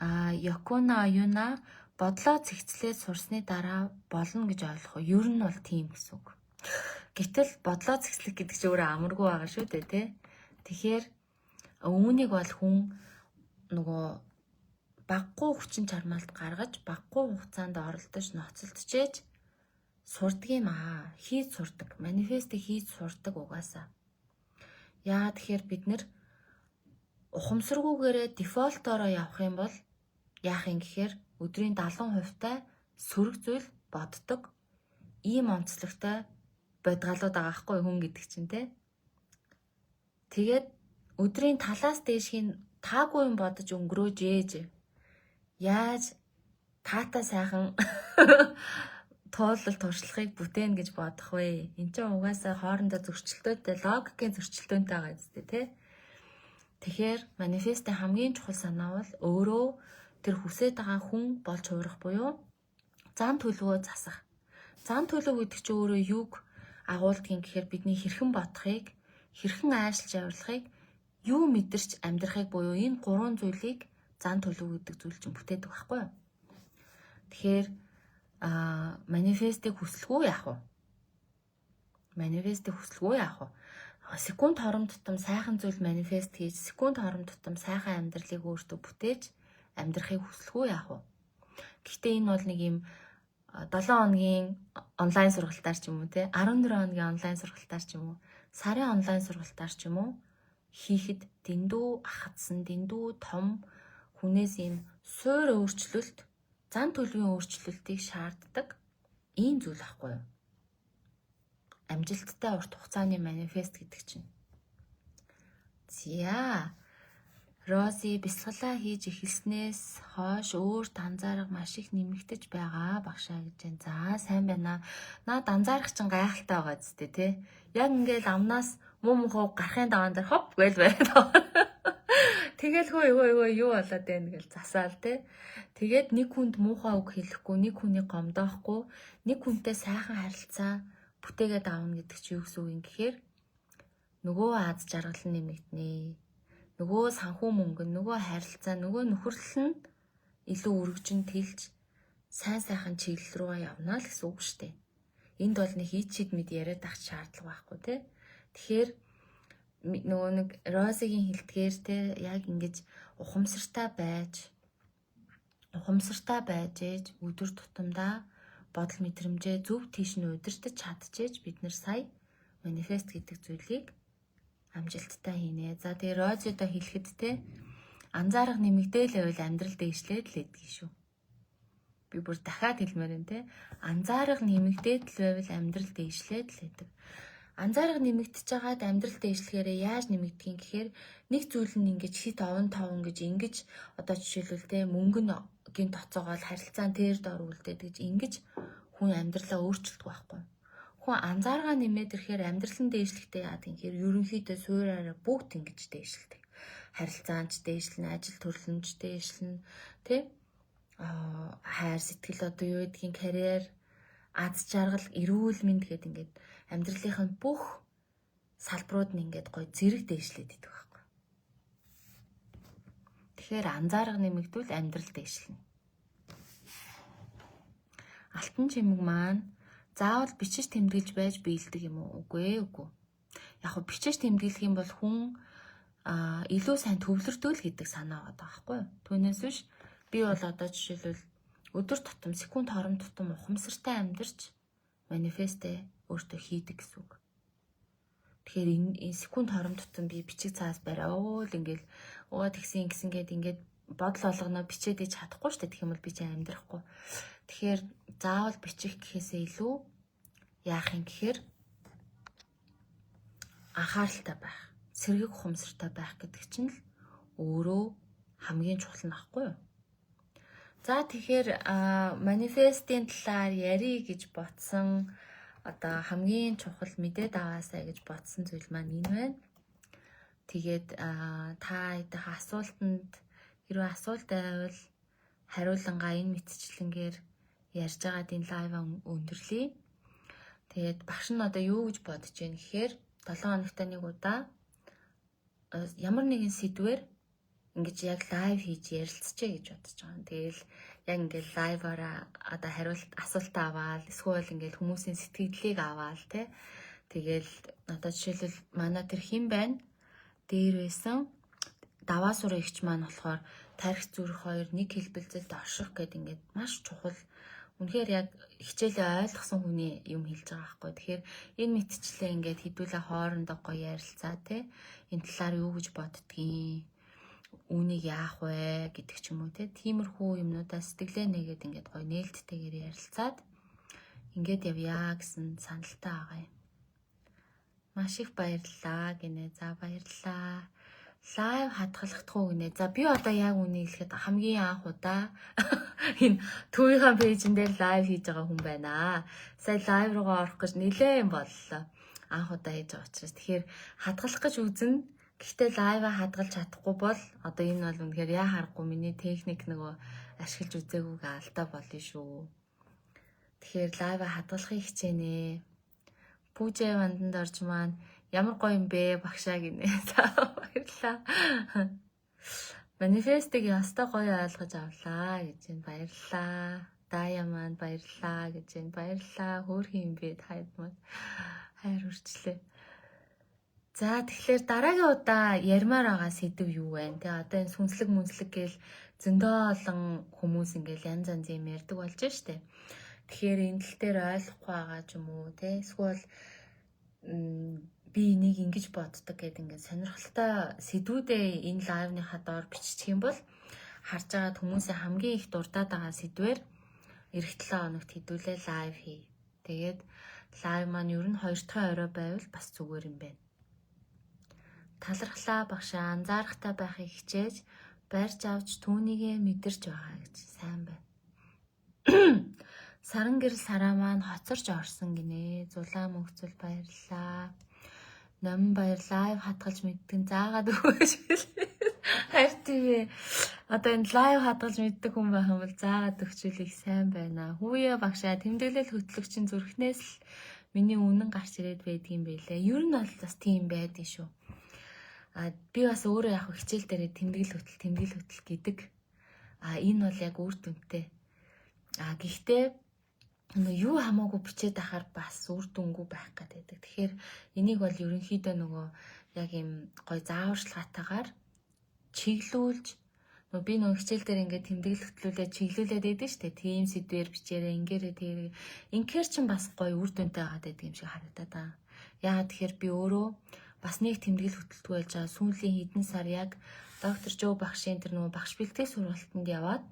Йокона Аюна бодлоо цэгцлээд сурсны дараа болно гэж ойлгох уу? Ер нь бол тийм гэсэн үг. Гэтэл бодлоо цэгцлэх гэдэг чинь өөрөө амаргүй байгаа шүү дээ тий. Тэгэхээр үүнийг бол хүн нөгөө баггүй хүчин чармаалт гаргаж баггүй хугацаанд оролдож ноцолдчихэж сурдаг юм аа. Хийж сурдаг. Манифестыг хийж сурдаг угаасаа. Яагаад тэгэхээр бид нэр ухамсаргүйгээрээ дефолтороо явах юм бол яах юм гэхээр өдрийн 70% сөрөг зүйл боддог. Ийм онцлогтой бодгалууд байгаа хгүй хүн гэдэг чинь те. Тэгээд өдрийн талаас дээшхийн таагүй юм бодож өнгөрөөж ээж. Яаж таатай сайхан туулал туршлагыг бүтээн гэж бодох вэ? Энд чинь угаасаа хоорондоо зөрчилдөөтэй, логикийн зөрчилдөөнтэй байгаа зү тэ. Тэгэхээр манифестийн хамгийн чухал санаа бол өөрөө тэр хүсэж байгаа хүн болж хуурах буюу зан төлөвөө засах. Зан төлөв гэдэг чинь өөрөө юг агуулдгийг гэхээр бидний хэрхэн бодохыг, хэрхэн айшлж явуулахыг, юу мэдэрч амьдрахыг буюу энэ гурван зүйлийг зан төлөв гэдэг зүйл чинь бүтээдэг байхгүй юу? Тэгэхээр манифестыг хүсэлгүй яах вэ? Манифестыг хүсэлгүй яах вэ? Секунд хором тутам сайхан зүйл манифест хийж, секунд хором тутам сайхан амьдралыг өөртөө бүтээж амьдрахыг хүсэлгүй яах вэ? Гэхдээ энэ бол нэг юм 7 хоногийн онлайн сургалтаар ч юм уу те 14 хоногийн онлайн сургалтаар ч юм уу сарын онлайн сургалтаар ч юм уу хийхэд дэндүү ахадсан, дэндүү том хүнээс юм суур өөрчлөлт, зан төлөвийн өөрчлөлтийг шаарддаг ийм зүйл ахгүй юу? Амжилттай урт хугацааны манифест гэдэг чинь. За Рози бясалгалаа хийж эхэлснээс хойш өөрт анзаарах маш их нэмэгдэж байгаа багшаа гэж байна. За сайн байна. Наад анзаарах чинь гайхалтай байгаа зү тэ. Яг ингээл амнаас мум хуу гарахын даваан дээр хоп гээл байна. Тэгэл хөө юу болоод байна гэл засаал тэ. Тэгээд нэг хүнд муухай үг хэлэхгүй, нэг хүнийг гомдоохгүй, нэг хүнтэй сайхан харилцаа бүтээгээд аавна гэдэг чи юу гэсэн үг юм гэхээр нөгөө аз жаргал нь нэмэгдэнэ. Нөгөө санхүү мөнгө, нөгөө харилцаа, нөгөө нөхөрлөл нь илүү өргөжин тэлж сайн сайхан чиглэл рүү явна л гэсэн үг шүү дээ. Энд бол нэг ичид мэд яриад ах шаардлага байхгүй тий. Тэгэхээр нөгөө нэг Розигийн хэлдгээр тий яг ингэж ухамсартай байж ээж өдөр тутамдаа бодол мэдрэмжээ зөв тийш нь удирдах чадчихэж бид нар сая манифест гэдэг зүйлийг амжилттай хийнэ. За тэгээ Розидо хэлэхэд те анзаарах нэмэгдээл байвал амьдрал дээшлээд л гэдгийг шүү. Би бүр дахиад хэлмээр байна те. Анзаарах нэмэгдээд л байвал амьдрал дээшлээд л гэдэг. Анзаарах нэмэгдэж байгаад амьдрал дээшлэхээрээ яаж нэмэгдэх юм гэхээр нэг зүйл нь ингэж хит овон товон гэж ингэж одоо жишээлбэл те мөнгө нь гин тоцоогоол харилцаан тэр дор үлдээд гэж ингэж хүн амьдралаа өөрчилдөг байхгүй. Хүн анзааргаа нэмээд ирэхээр амьдрал нь дээшлэхтэй яа гэхээр ерөнхийдөө суураараа бүгд ингэж дээшлдэг. Харилцаанч дээшлэн, ажил төрлөмж дээшлэн, тэ? Хайр сэтгэл одоо юу гэдгийг карьер, аз жаргал, эрүүл мэнд гэдэг ингээд амьдралынхаа бүх салбарууд нь ингээд гоё зэрэг дээшлээд идэх байхгүй. Тэгэхээр анзаарга нэмэгдвэл амьдрал дээшлэнэ. Алтан чимэг маань заавал бичиж тэмдэглэж байж биелдэг юм уу? Үгүй. Яг нь бичиж тэмдэглэх юм бол хүн илүү сайн төвлөрдөг л гэдэг санаа байгаа байхгүй юу? Түүнээс биш би бол одоо жишээлбэл өдөр тутам секунд хором тутам ухамсартай амьдарч манифестээ өөртөө хийдэг гэсэн үг. Тэгэхээр энэ секунд хором тутам би бичиг цаас бариул ингээл тэгсэн гэд ингээд бодол болгоноо бичээд иж чадахгүй шүү дээ. Тэгэх юм бол би чи амьдрахгүй. Тэгэхээр заавал бичих гэхээсээ илүү яах юм гэхээр анхааралтай байх, сэргэг ухамсартай байх гэдэг чинь л өөрөө хамгийн чухал нь аахгүй юу? За тэгэхээр манифестийн талаар ярий гэж ботсон одоо хамгийн чухал мэдээд аваасаа гэж ботсон зүйл маань энэ байна. Тэгээд та идэх асуултанд хэрвээ асуулт байвал хариулангаа энэ мэтчлэнгээр ярьж байгаа энэ лайв өндөрлөе. Тэгээд багш нь одоо юу гэж бодож байна гэхээр 7 хоногт нэг удаа ямар нэгэн сэдвээр ингэж яг лайв хийж ярилцчээ гэж бодож байгаа. Тэгэл яг ингээд лайваараа одоо асуулт аваад эсвэл ингээд хүмүүсийн сэтгэлдлийг аваад тэгэл одоо жишээлбэл манай тэр хэн байна? Дээр байсан даваа сураа эгч маань болохоор тарих зүрх 2 нэг хэлбэлзэлд орших гэдэг ингээд маш чухал. Үнэхээр яг хичээлээ ойлгосон хүний юм хэлж байгаа байхгүй. Тэгэхээр энэ мэтчлээ ингээд хэдүүлээ хоорондоо гоё ярилцаа энэ талаар юу гэж боддгийг, үүнийг яах вэ гэдэг ч юм уу тиймэрхүү юмнуудаа сэтгэлээ нэгээд ингээд гоё нээлттэйгээр ярилцаад ингээд явъя гэсэн саналтай байгаа юм. Маш их баярлалаа гинэ. За баярлалаа. лайв хадгалахдах уу гинэ. За би одоо яг үнийг хэлэхэд хамгийн анх удаа энэ төвийнхаа пэйжэн дээр лайв хийж байгаа хүн байна. Сая лайв руугаа орох гэж нэлээд боллоо. Анх удаа хийж байгаа учраас тэгэхээр хадгалах гэж үзнэ. Гэхдээ лайваа хадгалж чадахгүй бол одоо энэ бол үнэхээр яа харахгүй миний техник нөгөө ашиглаж үзээгүйг алдаа болно шүү. Тэгэхээр лайваа хадгалахыг хичээнэ. Пүүжээ ванданд орж маань ямар гоё юм бэ багшаа гинэ. За баярлаа. Манифестыг ястаа гоё ойлгож авлаа гэж байна. Баярлаа. Дая маань баярлаа гэж байна. Баярлаа. Хөөрхөн юм бэ таад маань. Хайр хүрчлээ. За тэгэхээр дараагийн удаа ярмаар байгаа сэдв юу вэ? Тэгээ одоо энэ сүнслэг мүнслэг гээл зөндөө олон хүмүүс ингээл янз янз юм ярьдаг болж штэ. Тэгэхээр энэ тал дээр ойлгохгүй байгаа ч юм уу те эсвэл би энийг ингэж боддог гэдэг ингээд сонирхолтой сэдвүүдээ энэ лайвныхаа доор биччих юм бол харж байгаа хүмүүсийн хамгийн их дурдаад байгаа сэдвээр эх 7 хоногт хэдүүлээ лайв хий. Тэгээд лайв маань ер нь 2 дахь орой байвал бас зүгээр юм байна. Талархлаа багшаа анзаарахтай байхыг хичээж барьж авч түүнийгээ мэдэрч байгаа гэж сайн байна. Саран гэрэл сараа маань хоцорч орсон гинэ. Зулаан мөнхцөл баярлаа. Нам баяр лайв хадгалж мэддэг заагаад өгөөч. Хайр TV. Одоо энэ лайв хадгалж мэддэг хүн байх юм бол заагаад өгчүүлэх сайн байна. Хүүе багшаа тэмдэглэл хөтлөгчийн зүрхнээс л миний үнэн гарч ирээд байдгийн байлээ. Ер нь бол бас тийм байдгийн шүү. Би бас өөрөө яг хичээл дээр тэмдэглэл хөтөл гэдэг. Энэ бол яг үр дүнтэй. Гэхдээ юу хамаагүй бичээд ахаар бас үр дүнгүй байх гэдэг. Тэгэхээр энийг бол ерөнхийдөө нөгөө яг юм гой зааварчилгаатайгаар чиглүүлж би нөгөө хичээл дээр ингээд тэмдэглэл хөтлүүлээд чиглүүлээд байдаг шүү дээ. Тийм сэдвээр бичээрэй, ингээрэй тэр. Инхээр ч бас гой үр дүнтэй байгаад байдаг юм шиг харагдаад байгаа. Яагаад тэгэхээр би өөрөө бас нэг тэмдэглэл хөтөлтгүй байж байгаа. Сүүлийн хэдэн сар яг доктор Жоо багшийн тэр нөгөө багш бэлтгэх сургалтанд яваад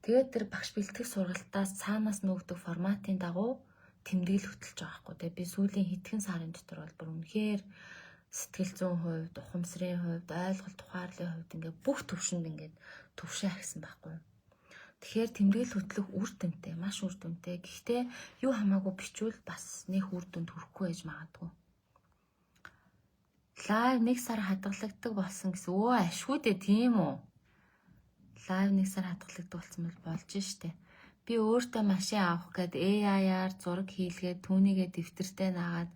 тэгээд тэр багш бэлтгэх сургалтаас цаанаас нөгдөг форматын дагуу тэмдэглэл хөтөлж байгаа хгүй. Тэгээд би сүүлийн хэдхэн сарын дотор бол бүр үнэхээр сэтгэл зүйн хувьд, ухамсарын хувьд, ойлголт ухаарлын хувьд ингээд бүх төвшөнд ингээд төвшөө ахсан байхгүй. Тэгэхээр тэмдэглэл хөтлөх үр дүнтэй, маш үр дүнтэй. Гэхдээ юу хамаагүй бичвэл бас нэг үр дүнд хүрэхгүй байж магадгүй. Лайв 1 сар хадгалагддаг болсон гэсэн. Өө ашгүй дээ тийм үү? Лайв 1 сар хадгалагддаг болсон бол болж штэ. Би өөртөө машин авах гээд AI-аар зураг хийлгээд түүнийгээ дэвтэртээ наагаад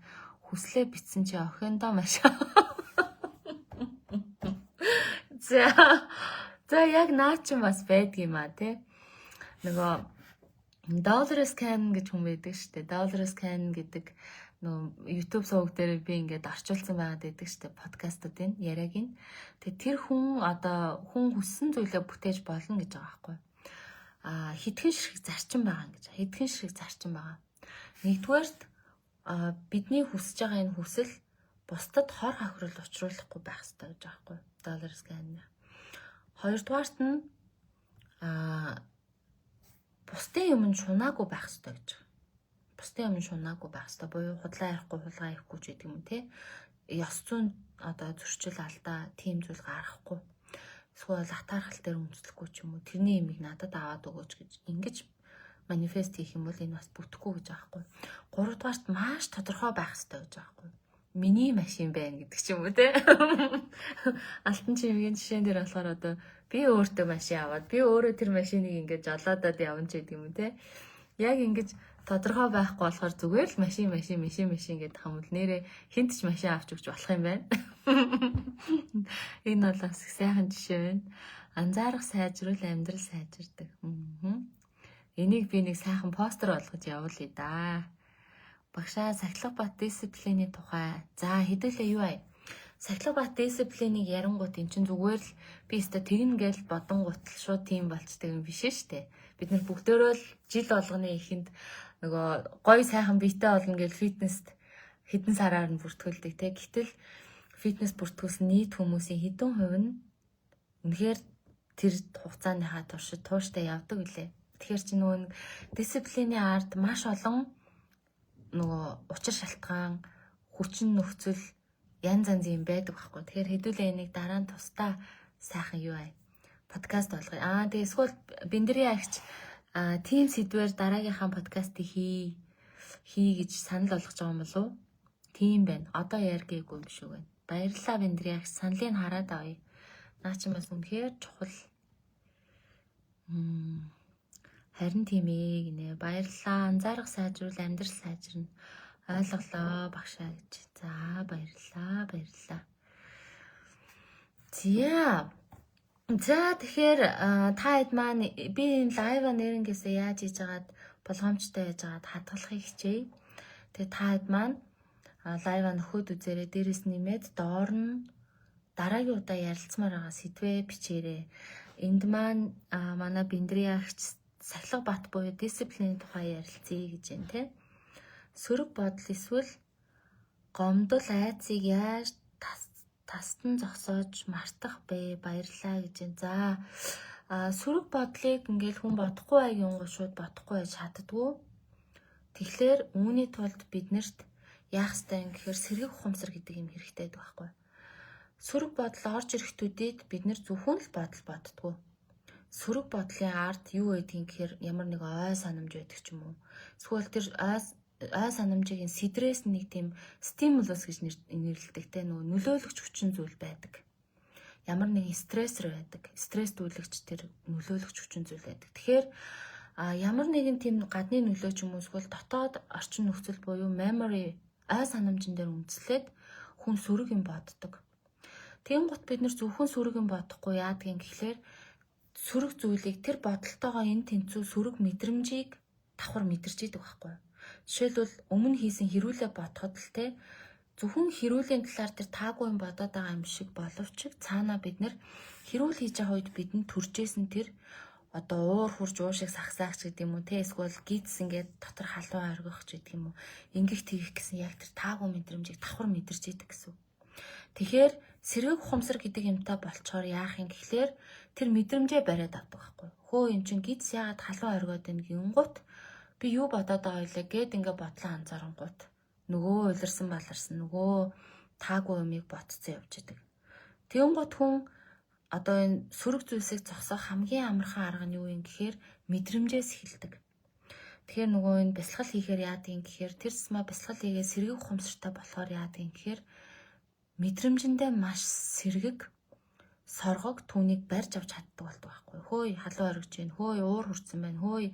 хүслээ бичсэн чи охиндоо машин. За яг наа чи бас байдгийм а тий. Нөгөө dollar scan гэж хүн байдаг штэ. Dollar scan гэдэг нөгөө YouTube суваг дээр би ингээд орчуулсан байгаад байдаг штэ подкастуудын яриаг нь. Тэгээ тэр хүн одоо хүн хүссэн зүйлээ бүтээж болно гэж байгаа байхгүй. Хэдхэн ширхэг зарчим байгаа гэж. Хэдхэн ширхэг зарчим байгаа. Нэгдүгээрт бидний хүсэж байгаа энэ хүсэл бусдад хор хохирол учруулахгүй байх хэрэгтэй гэж байгаа байхгүй. Dollar scan. Хоёрдугаарт нь бусдын юм шунаагүй байх хэрэгтэй гэж. Бусдын юм шунаагүй байх хэрэгтэй. Буюу худлаа ярихгүй, хулгай ярихгүй ч гэдэг юм те. Ёс зүйн одоо зөрчил алдаа тийм зүйл гаргахгүй. Эсвэл атаархал дээр үндэслэхгүй ч юм уу. Тэрний имийг надад аваад өгөөч гэж ингэж манифест хийх юм бол энэ бас бүтэхгүй гэж байгаа хгүй. Гуравдугаарт маш тодорхой байх хэрэгтэй гэж байгаа хгүй. Миний машин байна гэдэг ч юм уу те. Алтан чимгийн жишээн дээр болохоор одоо би өөртөө машин аваад би өөрөө тэр машиныг ингэж жолоодод явна ч гэдэг юм уу те. Яг ингэж тодорхой байхгүй болохоор зүгээр л машин гэдэг хамбал нэрээ хинт ч машин авч өгч болох юм байна. Энэ бол бас сайхан жишээ байна. Анзаарах сайжруул амьдрал сайжирдаг. Энийг би нэг сайхан постэр болгож явуулъя да. Багшаа сахилга бат дисциплиний тухай. За хэдүүлээ юу вэ? Сахилга бат дисциплинийг ярангуут эн чинь зүгээр л би өстө тэгнэ гэж бодонгуут л шууд тийм болчтой юм биш ээ. Бид нар бүгдөө л жил болгоны ихэнд нөгөө гоё сайхан биетэй болно гэж фитнест хэдэн сараар нь бүртгүүлдэг те. Гэтэл фитнес бүртгүүлсэн нийт хүмүүсийн хэдэн хувь нь үнэхээр тэр хугацааныхаа туршид тууштай явдаг үлээ. Тэгэхээр чи нөгөө дисциплиний ард маш олон нөгөө учир шалтгаан, хүчин нөхцөл янз янзын байдаг байхгүй. Тэгэхээр хэдүүлээ энийг дараа нь тусдаа сайхан юу аа подкаст болгоё. Тэгээ эсвэл биндрийн агч тим сэдвээр дараагийнхаа подкастыг хий гэж санал болгож байгаа юм болов уу? Тийм байна. Одоо ярьгээгүй юм шиг байна. Баярлалаа биндрийн агч, саналыг хараад авъя. Наа чи бас үнэхээр чухал. Харин тийм ээ гинэ. Баярлалаа. Анзаарах сайжруул, амьдрал сайжирна. Ойлголоо багшаа гэж. За баярлалаа. За тэгэхээр та хэд маань би энэ лайва нэрнгээсээ яаж хийж агаад болгоомжтой байж агаад хадгалахыг хичээе. Тэгээ та хэд маань лайва нөхөд үзээрэй, дээрээс нэмээд доор нь дараагийн удаа ярилцмаар байгаа сэдвээ бичээрэй. Энд маань манай биндрийн агч Сахилга бат буюу дисциплиний тухай ярилцъя гэж байна те. Сөрөг бодол эсвэл гомдол айцыг яаж тастан зогсоож мартах бэ? Баярлаа гэж байна. За сөрөг бодлыг ингээл хүн бодохгүй байгийн шууд бодохгүй байж чаддгүй. Тэгэхээр үүний тулд биднэрт яах ёстой юм гэхээр сэргийг ухамсар гэдэг юм хэрэгтэй байдаг байхгүй. Сөрөг бодол орж ирэх төдийд бид нар зөвхөн л бодол боддгоо. Сөрөг бодлын ард юу байдгийг гэхээр ямар нэг ой санамж байдаг ч юм уу. Эсвэл тэр ой санамжийн стресс нэг тийм стимулус гэж нэрлэдэг те нөлөөлөгч хүчин зүйл байдаг. Ямар нэгэн стрессор байдаг. Стресс дүүлэгч тэр нөлөөлөгч хүчин зүйл байдаг. Тэгэхээр ямар нэгэн тийм гадны нөлөө ч юм уу эсвэл дотоод орчин нөхцөл буюу memory ой санамжин дээр үндэслээд хүн сөрөг юм боддог. Тийм гот бид нар зөвхөн сөрөг юм бодохгүй яадгийг гэхлээр сөрөг зүйлийг тэр бодолтойгоо энэ тэнцүү сөрөг мэдрэмжийг давхар мэдэрч идэг байхгүй. Жишээлбэл өмнө хийсэн хэрүүлээ бодоход л те зөвхөн хэрүүлийн талаар тэр таагүй юм бодоод байгаа юм шиг боловч цаанаа бид нар хэрүүл хийж байгаа үед бидэнд төржсэн тэр одоо уур хурж уушиг сахсаагч гэдэг юм уу те эсвэл гидс ингээд дотор халуун оргих ч гэдэг юм уу ингэх тэгэх гэсэн яг тэр таагүй мэдрэмжийг давхар мэдэрч идэг гэсэн. Тэгэхээр сэргийг ухамсар гэдэг юмтай болчоор яах юм гэхлээр тэр мэдрэмжээ бариад авдаг байхгүй. Хөө эн чин гидс яагаад халуун оргиод байна гингут би юу бодоод байгаа вэ гэд ингээ бодлоо анзаарангууд нөгөө улирсан баларсан нөгөө таагүй юмыг ботцсон явж идэг. Тэнгууд хүн одоо энэ сөрөг зүйлсийг зогсоох хамгийн амархан арга нь юу юм гэхээр мэдрэмжээс эхэлдэг. Тэгэхээр нөгөө энэ бясалгал хийхээр яадгийг гэхээр тэр сма бясалгал хийгээ сэргийг ухамсартай болохоор яадгийг гэхээр мэдрэмжэндээ маш сэргэг соргог түүнийг барьж авч чаддаг болдог байхгүй. Хөөе халуун оргиж байна, хөөе уур хүрсэн байна, хөөе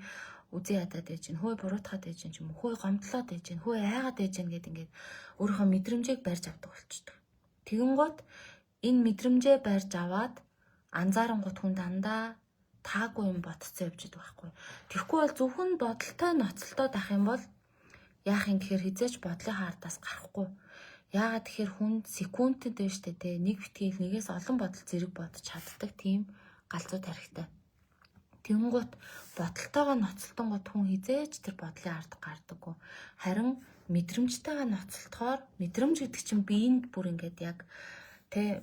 үзий ядаад ээж байна, хөөе буруутгаад ээж байна ч юм уу, хөөе гомдлоод ээж байна, хөөе айгаад ээж байна гэд ингээд өөрийнхөө мэдрэмжийг барьж авдаг болчдөг. Тэгэнгუთ энэ мэдрэмжээ барьж аваад анзаарангууд хүн дандаа таагүй юм бодцсон явж идэг байхгүй. Тэгэхгүй бол зөвхөн бодолтой ноцолтой байх юм бол яах юм гэхээр хизээч бодлынхаа ардаас гарахгүй. Яагаад тэгэхээр хүн секундэд байна штэ те нэг битгийл нэгээс олон бодол зэрэг бодож чаддаг тийм галзуу тарихтай. Тэнгуут бодолтойгоо ноцолтонгууд хүн хизээч тэр бодлын ард гардаггүй. Харин мэдрэмжтэйгээ ноцолтохоор мэдрэмж гэдэг чинь биеинд бүр ингээд яг те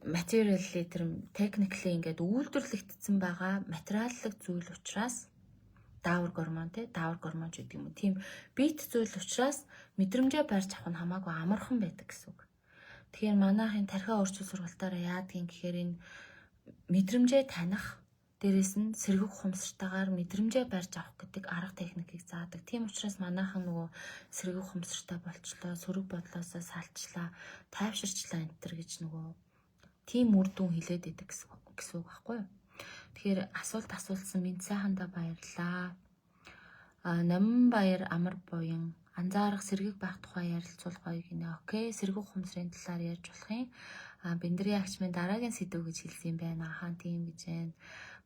материалли тэр техникли ингээд үйлдвэрлэгдсэн байгаа материаллык зүйл учраас даавар гормон гэдэг юм уу тийм бит зүйл учраас мэдрэмжээ барьж авах нь хамаагүй амархан байдаг гэсэн үг. Тэгэхээр манайхын тархиа өөрчлөлт сургалтаараа яадгийн гэхээр энэ мэдрэмжээ таних дээрээс нь сэргэг ухамсартайгаар мэдрэмжээ барьж авах гэдэг арга техникийг заадаг. Тийм учраас манайхан нөгөө сэргэг ухамсартай болчлоо, сөрөг бодлоосоо салчлаа, тайвширчлаа энэ төр гэж нөгөө тийм үр дүн хилээд идэг гэсэн үг байхгүй юу? Тэгэхээр асуулт асуулсан минь сайхандаа баярлаа. Наман баяр амар буян анзаарах сэргийг байх тухай ярилцуулах гоё гинэ. Окей, сэргэг ухамсарын талаар ярьж болох юм. Биндрийн агч минь дараагийн сэдв гэж хэлсэн юм байна. Хаан тийм гэж байна.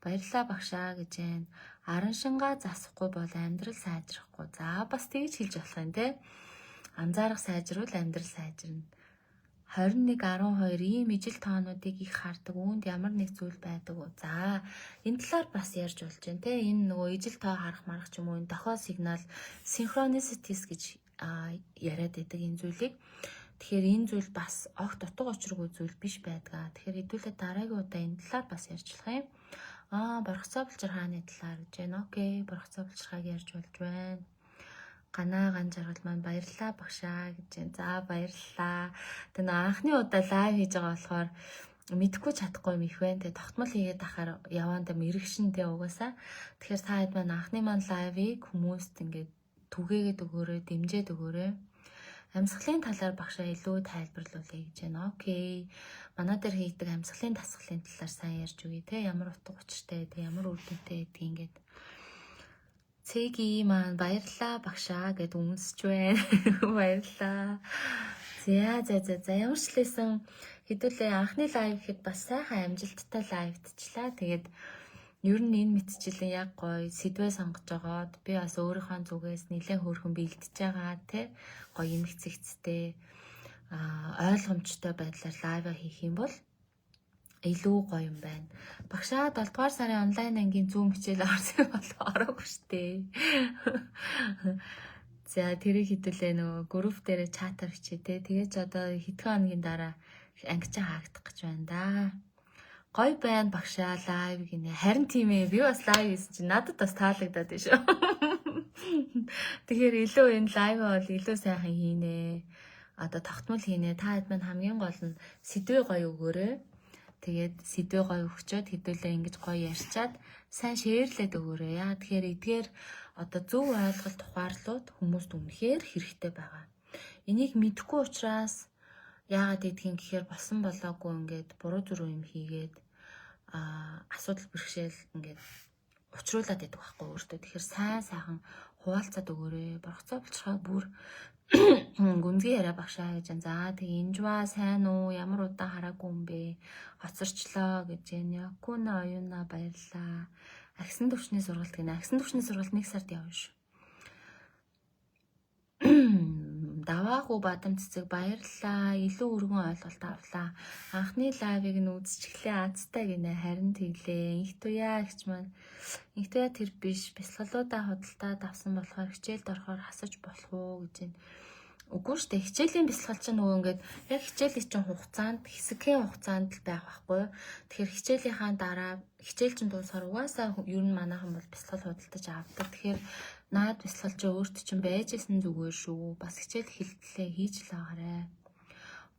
Баярлалаа багшаа гэж байна. Аран шингаа засахгүй бол амьдрал сайжрахгүй. За бас тэгж хэлж болох юм те. Анзаарах сайжруул амьдрал сайжирна. 21-12 ийм ижил тоонуудыг их хардаг. Үүнд ямар нэг зүйл байдаг уу? За, энэ талаар бас ярьж болж байна те. Энэ нөгөө ижил тоо харах марах ч юм уу энэ дохоо сигнал synchronicities гэж яриад байдаг энэ зүйлийг. Тэгэхээр энэ зүйл бас огт утга учиргүй зүйл биш байдгаа. Тэгэхээр хэдүүлээ дараагийн удаа энэ талаар бас ярьжлах юм. Борхоцоо булчир хааны талаар гэж байна. Окей, борхоцоо булчирхааг ярьж болж байна. Ганаагаан жаргал маань баярлалаа багшаа гэж байна. За баярлалаа. Тэгээ нэг анхны удаа лайв хийж байгаа болохоор мэдхгүй чадахгүй юм их байна. Тэгээ тогтмол хийгээд ахаар яваанда мэрэгшинтэй угаасаа. Тэгэхээр та хэд маань анхны маань лайвыг хүмүүст ингээд түгээгээд өгөөрэй, дэмжиж өгөөрэй. Амьсгалын талаар багшаа илүү тайлбарлуулъя гэж байна. Окей. Манай дээр хийдэг амьсгалын дасгалын талаар сайн ярьж өгье те. Ямар утга учиртай, ямар үр дүнтэй гэдэг ингээд. Цэги маань баярлалаа багшаа гэд үнсэж байна. Баярлалаа. За ямар ч лээсэн хэдүүлээ анхны лайв гэхэд бас сайхан амжилттай лайвдчихлаа. Тэгээд ер нь энэ мэдчилэн яг гоё сэдвээ сонгож байгаад би бас өөрийнхөө зүгээс нэлээд хөөрхөн бэлдэж байгаа те. Гоё эмгцэгцтэй ойлгомжтой байдлаар лайв хийх юм бол илүү гоё юм байна. Багшаа 7 дугаар сарын онлайн ангийн зүүм хичээл орсон бол ороогүй штэ. За тэрийг хэдүүлээ нөгөө групп дээр чатаар хичээ те. Тэгээд одоо хэдхэн хоногийн дараа ангичаа хаагдах гэж байна да. Гоё байна багшаа лайв гинэ. Харин тийм ээ. Би бас лайв хийсэн чинь надад бас таалагдаад байна шүү. Тэгэхээр илүү энэ лайв бол илүү сайхан хийнэ. Одоо тогтмол хийнэ. Та хэд маань хамгийн гол нь сэдвээ гоё өгөөрэй. Тэгээд сэдвээ гоё өгчөөд хэдүүлээ ингэж гоё ярьчаад сайн шеэрлээд өгөөрэй. Яа тэгэхээр эдгээр одоо зөв ойлголт ухаарлууд хүмүүст үнэхээр хэрэгтэй байгаа. Энийг мэдэхгүй учраас яагаад гэдгийг гэхээр болсон болоогүй ингээд буруу зүрх юм хийгээд асуудал бэрхшээл ингээд учруулад байдаг байхгүй өөртөө. Тэгэхээр сайхан хуваалцаад өгөөрэй. Боргоцоо булчирхай бүр гүнзгий яриа багшаа гэж байна. За тэгээ инжва сайн уу? Ямар удаа хараагүй юм бэ? Хоцорчлоо гэж байна. Якуна оюуна баярлаа. Агсан төвчний сургалт гинэ. Агсан төвчний сургалт 1 сард явна шүү. Даваагүй бадам цэцэг баярлалаа. Илүү өргөн ойлголт авлаа. Анхны лайвыг нь үзчихлээ азтай гинэ. Харин тэглээ. Инх туяа гэж маань. Инх туяа тэр биш. Бясалгалуудаа худалдаад авсан болохоор хичээлд орохоор хасаж болох уу гэж байна. Үгүй шүү дээ. Хичээлийн бясалгал чинь нөгөө ингээд яг хичээлийн чинь хугацаанд хэсгийн хугацаанд л байх байхгүй. Тэгэхээр хичээлийнхаа дараа хичээл чинь дуусахаар угаасаа ер нь манайхан бол бясалгал худалдаж авдаг. Тэгэхээр наад бясалгал чинь өөртөө чинь байжсэн зүгээр шүү. Бас хичээл хэлтлээ хийж л байгаарэ.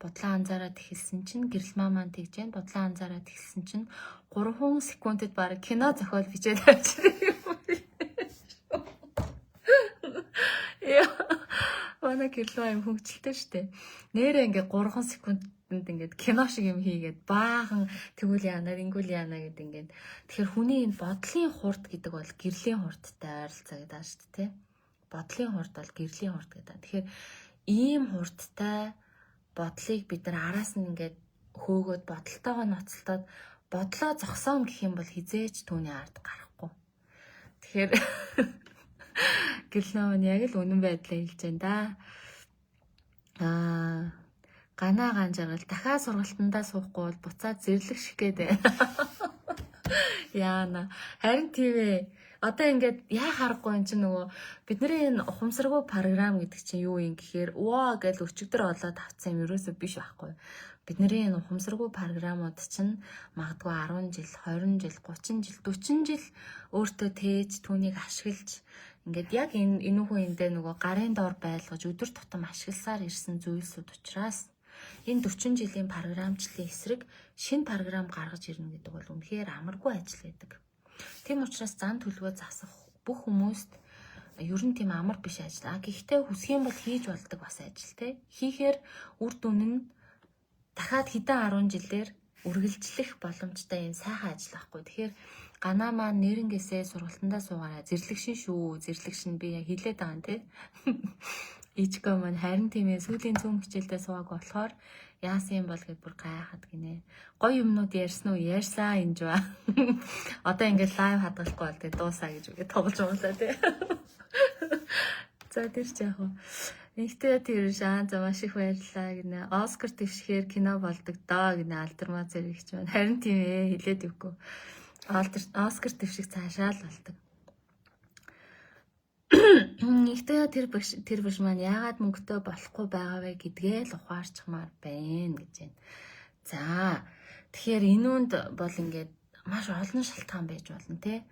Бодлоо анзаараад эхэлсэн чинь гэрэл маань тэгж जैन. Бодлоо анзаараад эхэлсэн чинь 3 секундэд баг кино зохиол бичээд авчихсан. Яа. Манай гэрэл юм хөнгөлтэй штэ. Нэрээ ингээ 3 секундэд ингээд кино шиг юм хийгээд баахан тэгвэл яана, ингүүл яана гэдэг ингээд. Тэгэхээр хүний энэ бодлын хурд гэдэг бол гэрлийн хурдтай ойролцоо гэдэг аа штэ тий. Бодлын хурд бол гэрлийн хурд гэдэг. Тэгэхээр ийм хурдтай бодлыг бид нар араас нь ингээд хөөгөөд бодолтойгоо ноцолтоод бодлоо зогсооно гэх юм бол хизээч түүний ард гарахгүй. Тэгэхээр гэрэл маань яг л үнэн байдлаа хэлж байна да. Ганаагаан жаргал дахиад сургалтандаа суухгүй бол буцаад зэрлэг шигээд байна. Яана. Харин тийм ээ. Одоо ингээд яа харахгүй юм чи нөгөө бидний энэ ухамсаргүй програм гэдэг чинь юу юм гэхээр ваа гэж өчигдөр олоод авцсан юм ерөөсөө биш байхгүй. Бидний энэ ухамсаргүй програмууд чинь магадгүй 10 жил, 20 жил, 30 жил, 40 жил өөртөө тээж түүнийг ашиглаж ингээд яг энэ хүн эндээ нөгөө гарын доор байлгаж өдөр тутам ашигласаар ирсэн зүйлсүүд учраас энэ 40 жилийн програмчлалын эсрэг шинэ програм гаргаж ирнэ гэдэг бол үнэхээр амаргүй ажил байдаг. Тийм учраас зан төлөвөө засах бүх хүмүүст ер нь тийм амар биш ажил. Гэхдээ хүсэх юм бол хийж болдог бас ажил те. Хийхээр үр дүн нь дахиад хэдэн 10 жилээр үргэлжлэх боломжтой юм сайхан ажил байхгүй. Тэгэхээр ганаа маань нэрнгээсээ сургалтандаа суугаараа зэрлэгшин шүү. Зэрлэгшин би яг хэлээд байгаа юм те. Ичгөө маань харин тийм ээ сүүлийн зүүн хичээлдээ суугааг болохоор яасан юм бол гэд бүр гайхаад гинэ. Гоё юмнууд ярьсан уу? Ярьсан энэ жаа. Одоо ингээд лайв хадгалахгүй бол тэгээ дуусаа гэж үгээ тоглож байгаа тий. За тэр ч яг уу. Нэгтэй тэр шаан за маш их баярлалаа гинэ. Оскар твшгээр кино болдог доо гинэ алдармаа зэрэгч маань. Харин тийм ээ хэлээд өггүй. Оскар твшиг цаашаа л болдог. Нэгтэй тэр биш маань яагаад мөнгөтэй болохгүй байгаа вэ гэдгээ л ухаарчмаар байна гэж байна. За тэгэхээр энэ үнд бол ингээд маш олон шалтгаан байж болно те.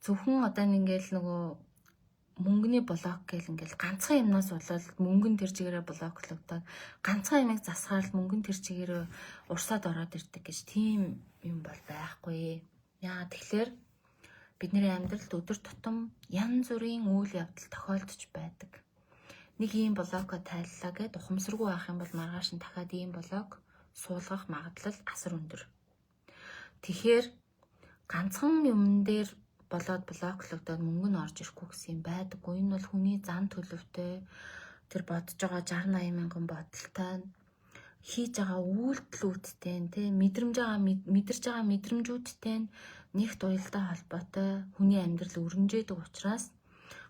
Зөвхөн одоо ингээл нөгөө мөнгөний блок гэл ингээл ганцхан юмнаас болоод мөнгөн тэр чигээрээ блоклогдоод ганцхан ямиг засгаар л мөнгөн тэр чигээрээ урсаад ороод ирдэг гэж тийм юм бол байхгүй. Яа тэгэхээр бидний амьдралд өдөр тутам янз бүрийн үйл явдал тохиолдож байдаг. Нэг ийм блокоо тайллаа гэд ухамсаргүй байх юм бол маргааш нь дахиад ийм блок суулгах магадлал асар өндөр. Тэгэхээр ганцхан юмн дээр болоод блоклогдоод мөнгө нь орж ирэхгүй гэсэн юм байдаггүй. Энэ бол хүний зан төлөвтэй, тэр бодож байгаа 60-80 мянган бодолтой, хийж байгаа үйлдэлүүдтэй, мэдэрч байгаа мэдрэмжүүдтэй нэгт уялдаа холбоотой хүний амьдрал өрнжээдэг учраас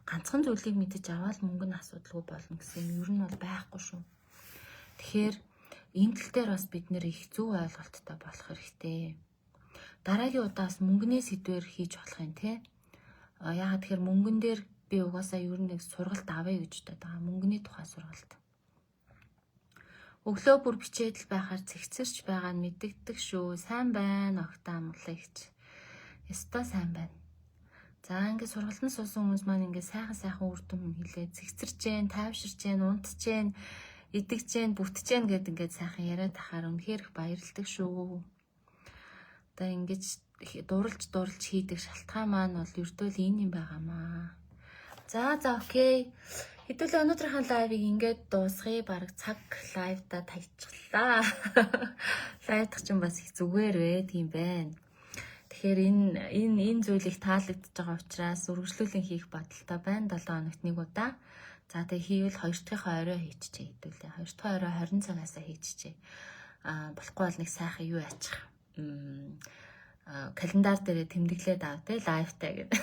ганцхан зүйлийг мэдэж аваад мөнгө нь асуудалгүй болно гэсэн юм ер нь бол байхгүй шүү. Тэгэхээр энэ тал дээр бас бид нэр их зөв ойлголттой болох хэрэгтэй. Дараагийн удаас мөнгөний сэдвээр хийж болох юм те. Яагаад тэгэхээр мөнгөн дээр би угаасаа ер нь нэг сургалт авъя гэж бодоод байгаа. Мөнгөний тухай сургалт. Өглөө бүр бичээд л байхаар цэгцэрч байгаа нь мэддэгдэг шүү. Сайн байна огтаа амгалагч. Яста сайн байна. За ингээд сургалтанд суусан хүмүүс маань ингээд сайхан үр дүн хэлээд цэгцэрч जैन, тайвширч जैन, унтж जैन, идэж जैन, бүтэж जैन гэдэг ингээд сайхан яриад тахаар үнэхээр их баярлдаг шүү. Одоо ингэж дуралж хийдэг шалтгаан маань бол ердөө л энэ юм байгаамаа. За окей. Хэдүүлээ өнөөдрийнхээ лайвыг ингээд дуусгая. Бараг цаг лайвда тавьчихлаа. Лайвдах чинь бас их зүгээр байт юм байна. Тэгэхээр энэ зүйлийг таалагдж байгаа учраас үргэлжлүүлэн хийх бодолтой байна. 7 хоногт нэг удаа. За тэгээ хийвэл 2 дахь орой хийчихье хэдүүлээ. 2 дахь орой 20 цагаасаа хийчихье. Болохгүй бол нэг сайхан юу яачих. Календар дээр тэмдэглээд ав те лайвтай гэдэг.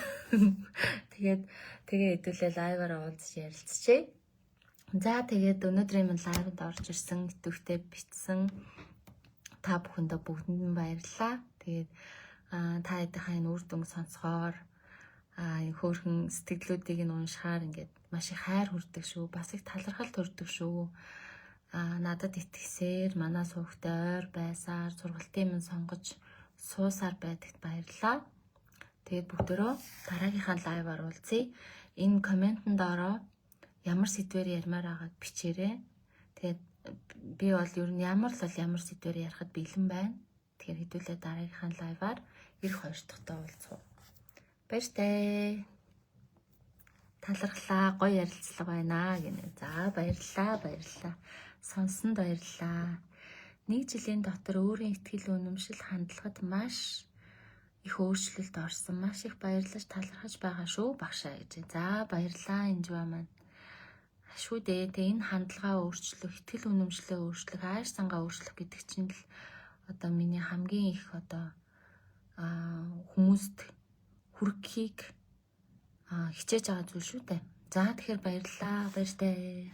Тэгээ хэдүүлээ лайваар уулзч ярилцчихъя. За тэгээд өнөөдрийн минь лайвд орж ирсэн, идэвхтэй бичсэн та бүхэндээ бүгдэнд нь баярлалаа. Тэгээд та хэдийнхээ энэ үр дүн сонсохоор хөөрхөн сэтгэлдлүүдийг нь уншихаар ингээд маш их хайр хүрдэг шүү. Бас их талархал төрдөг шүү. Надад итгэсээр манай суугтай ойр байсаар сургалтын минь сонгож суусаар байдагт баярлалаа. Тэгээд бүгдөө дараагийнхаа лайваар уулзъя. Энэ комментэн доороо ямар сэдвээр ярмаар байгааг бичээрэй. Тэгээд би бол ер нь ямар сэдвээр ярихад бэлэн байна. Тэгэхээр хэдүүлээ дараагийнхаа лайваар ирэх 2 дахьтаа уулзах. Баяртай. Талархлаа, гоё ярилцлага байна гинэ. За баярлалаа. Сонсонд баярлалаа. 1 жилийн дотор өөрийн ихтгэл үнэмшил хандлагад маш их өөрчлөлт орсон. Маш их баярлаж талархаж байгаа шүү багшаа гэж. За баярлалаа Инжва маань. Шүү дээ. Энэ хандлагаа өөрчлөх, ихтгэл үнэмшлээ өөрчлөх, ааш сангаа өөрчлөх гэдэг чинь л одоо миний хамгийн их одоо хүмүүст хүргэхийг хичээж байгаа зүйл шүү дээ. За тэгэхээр баярлалаа. Баяртай.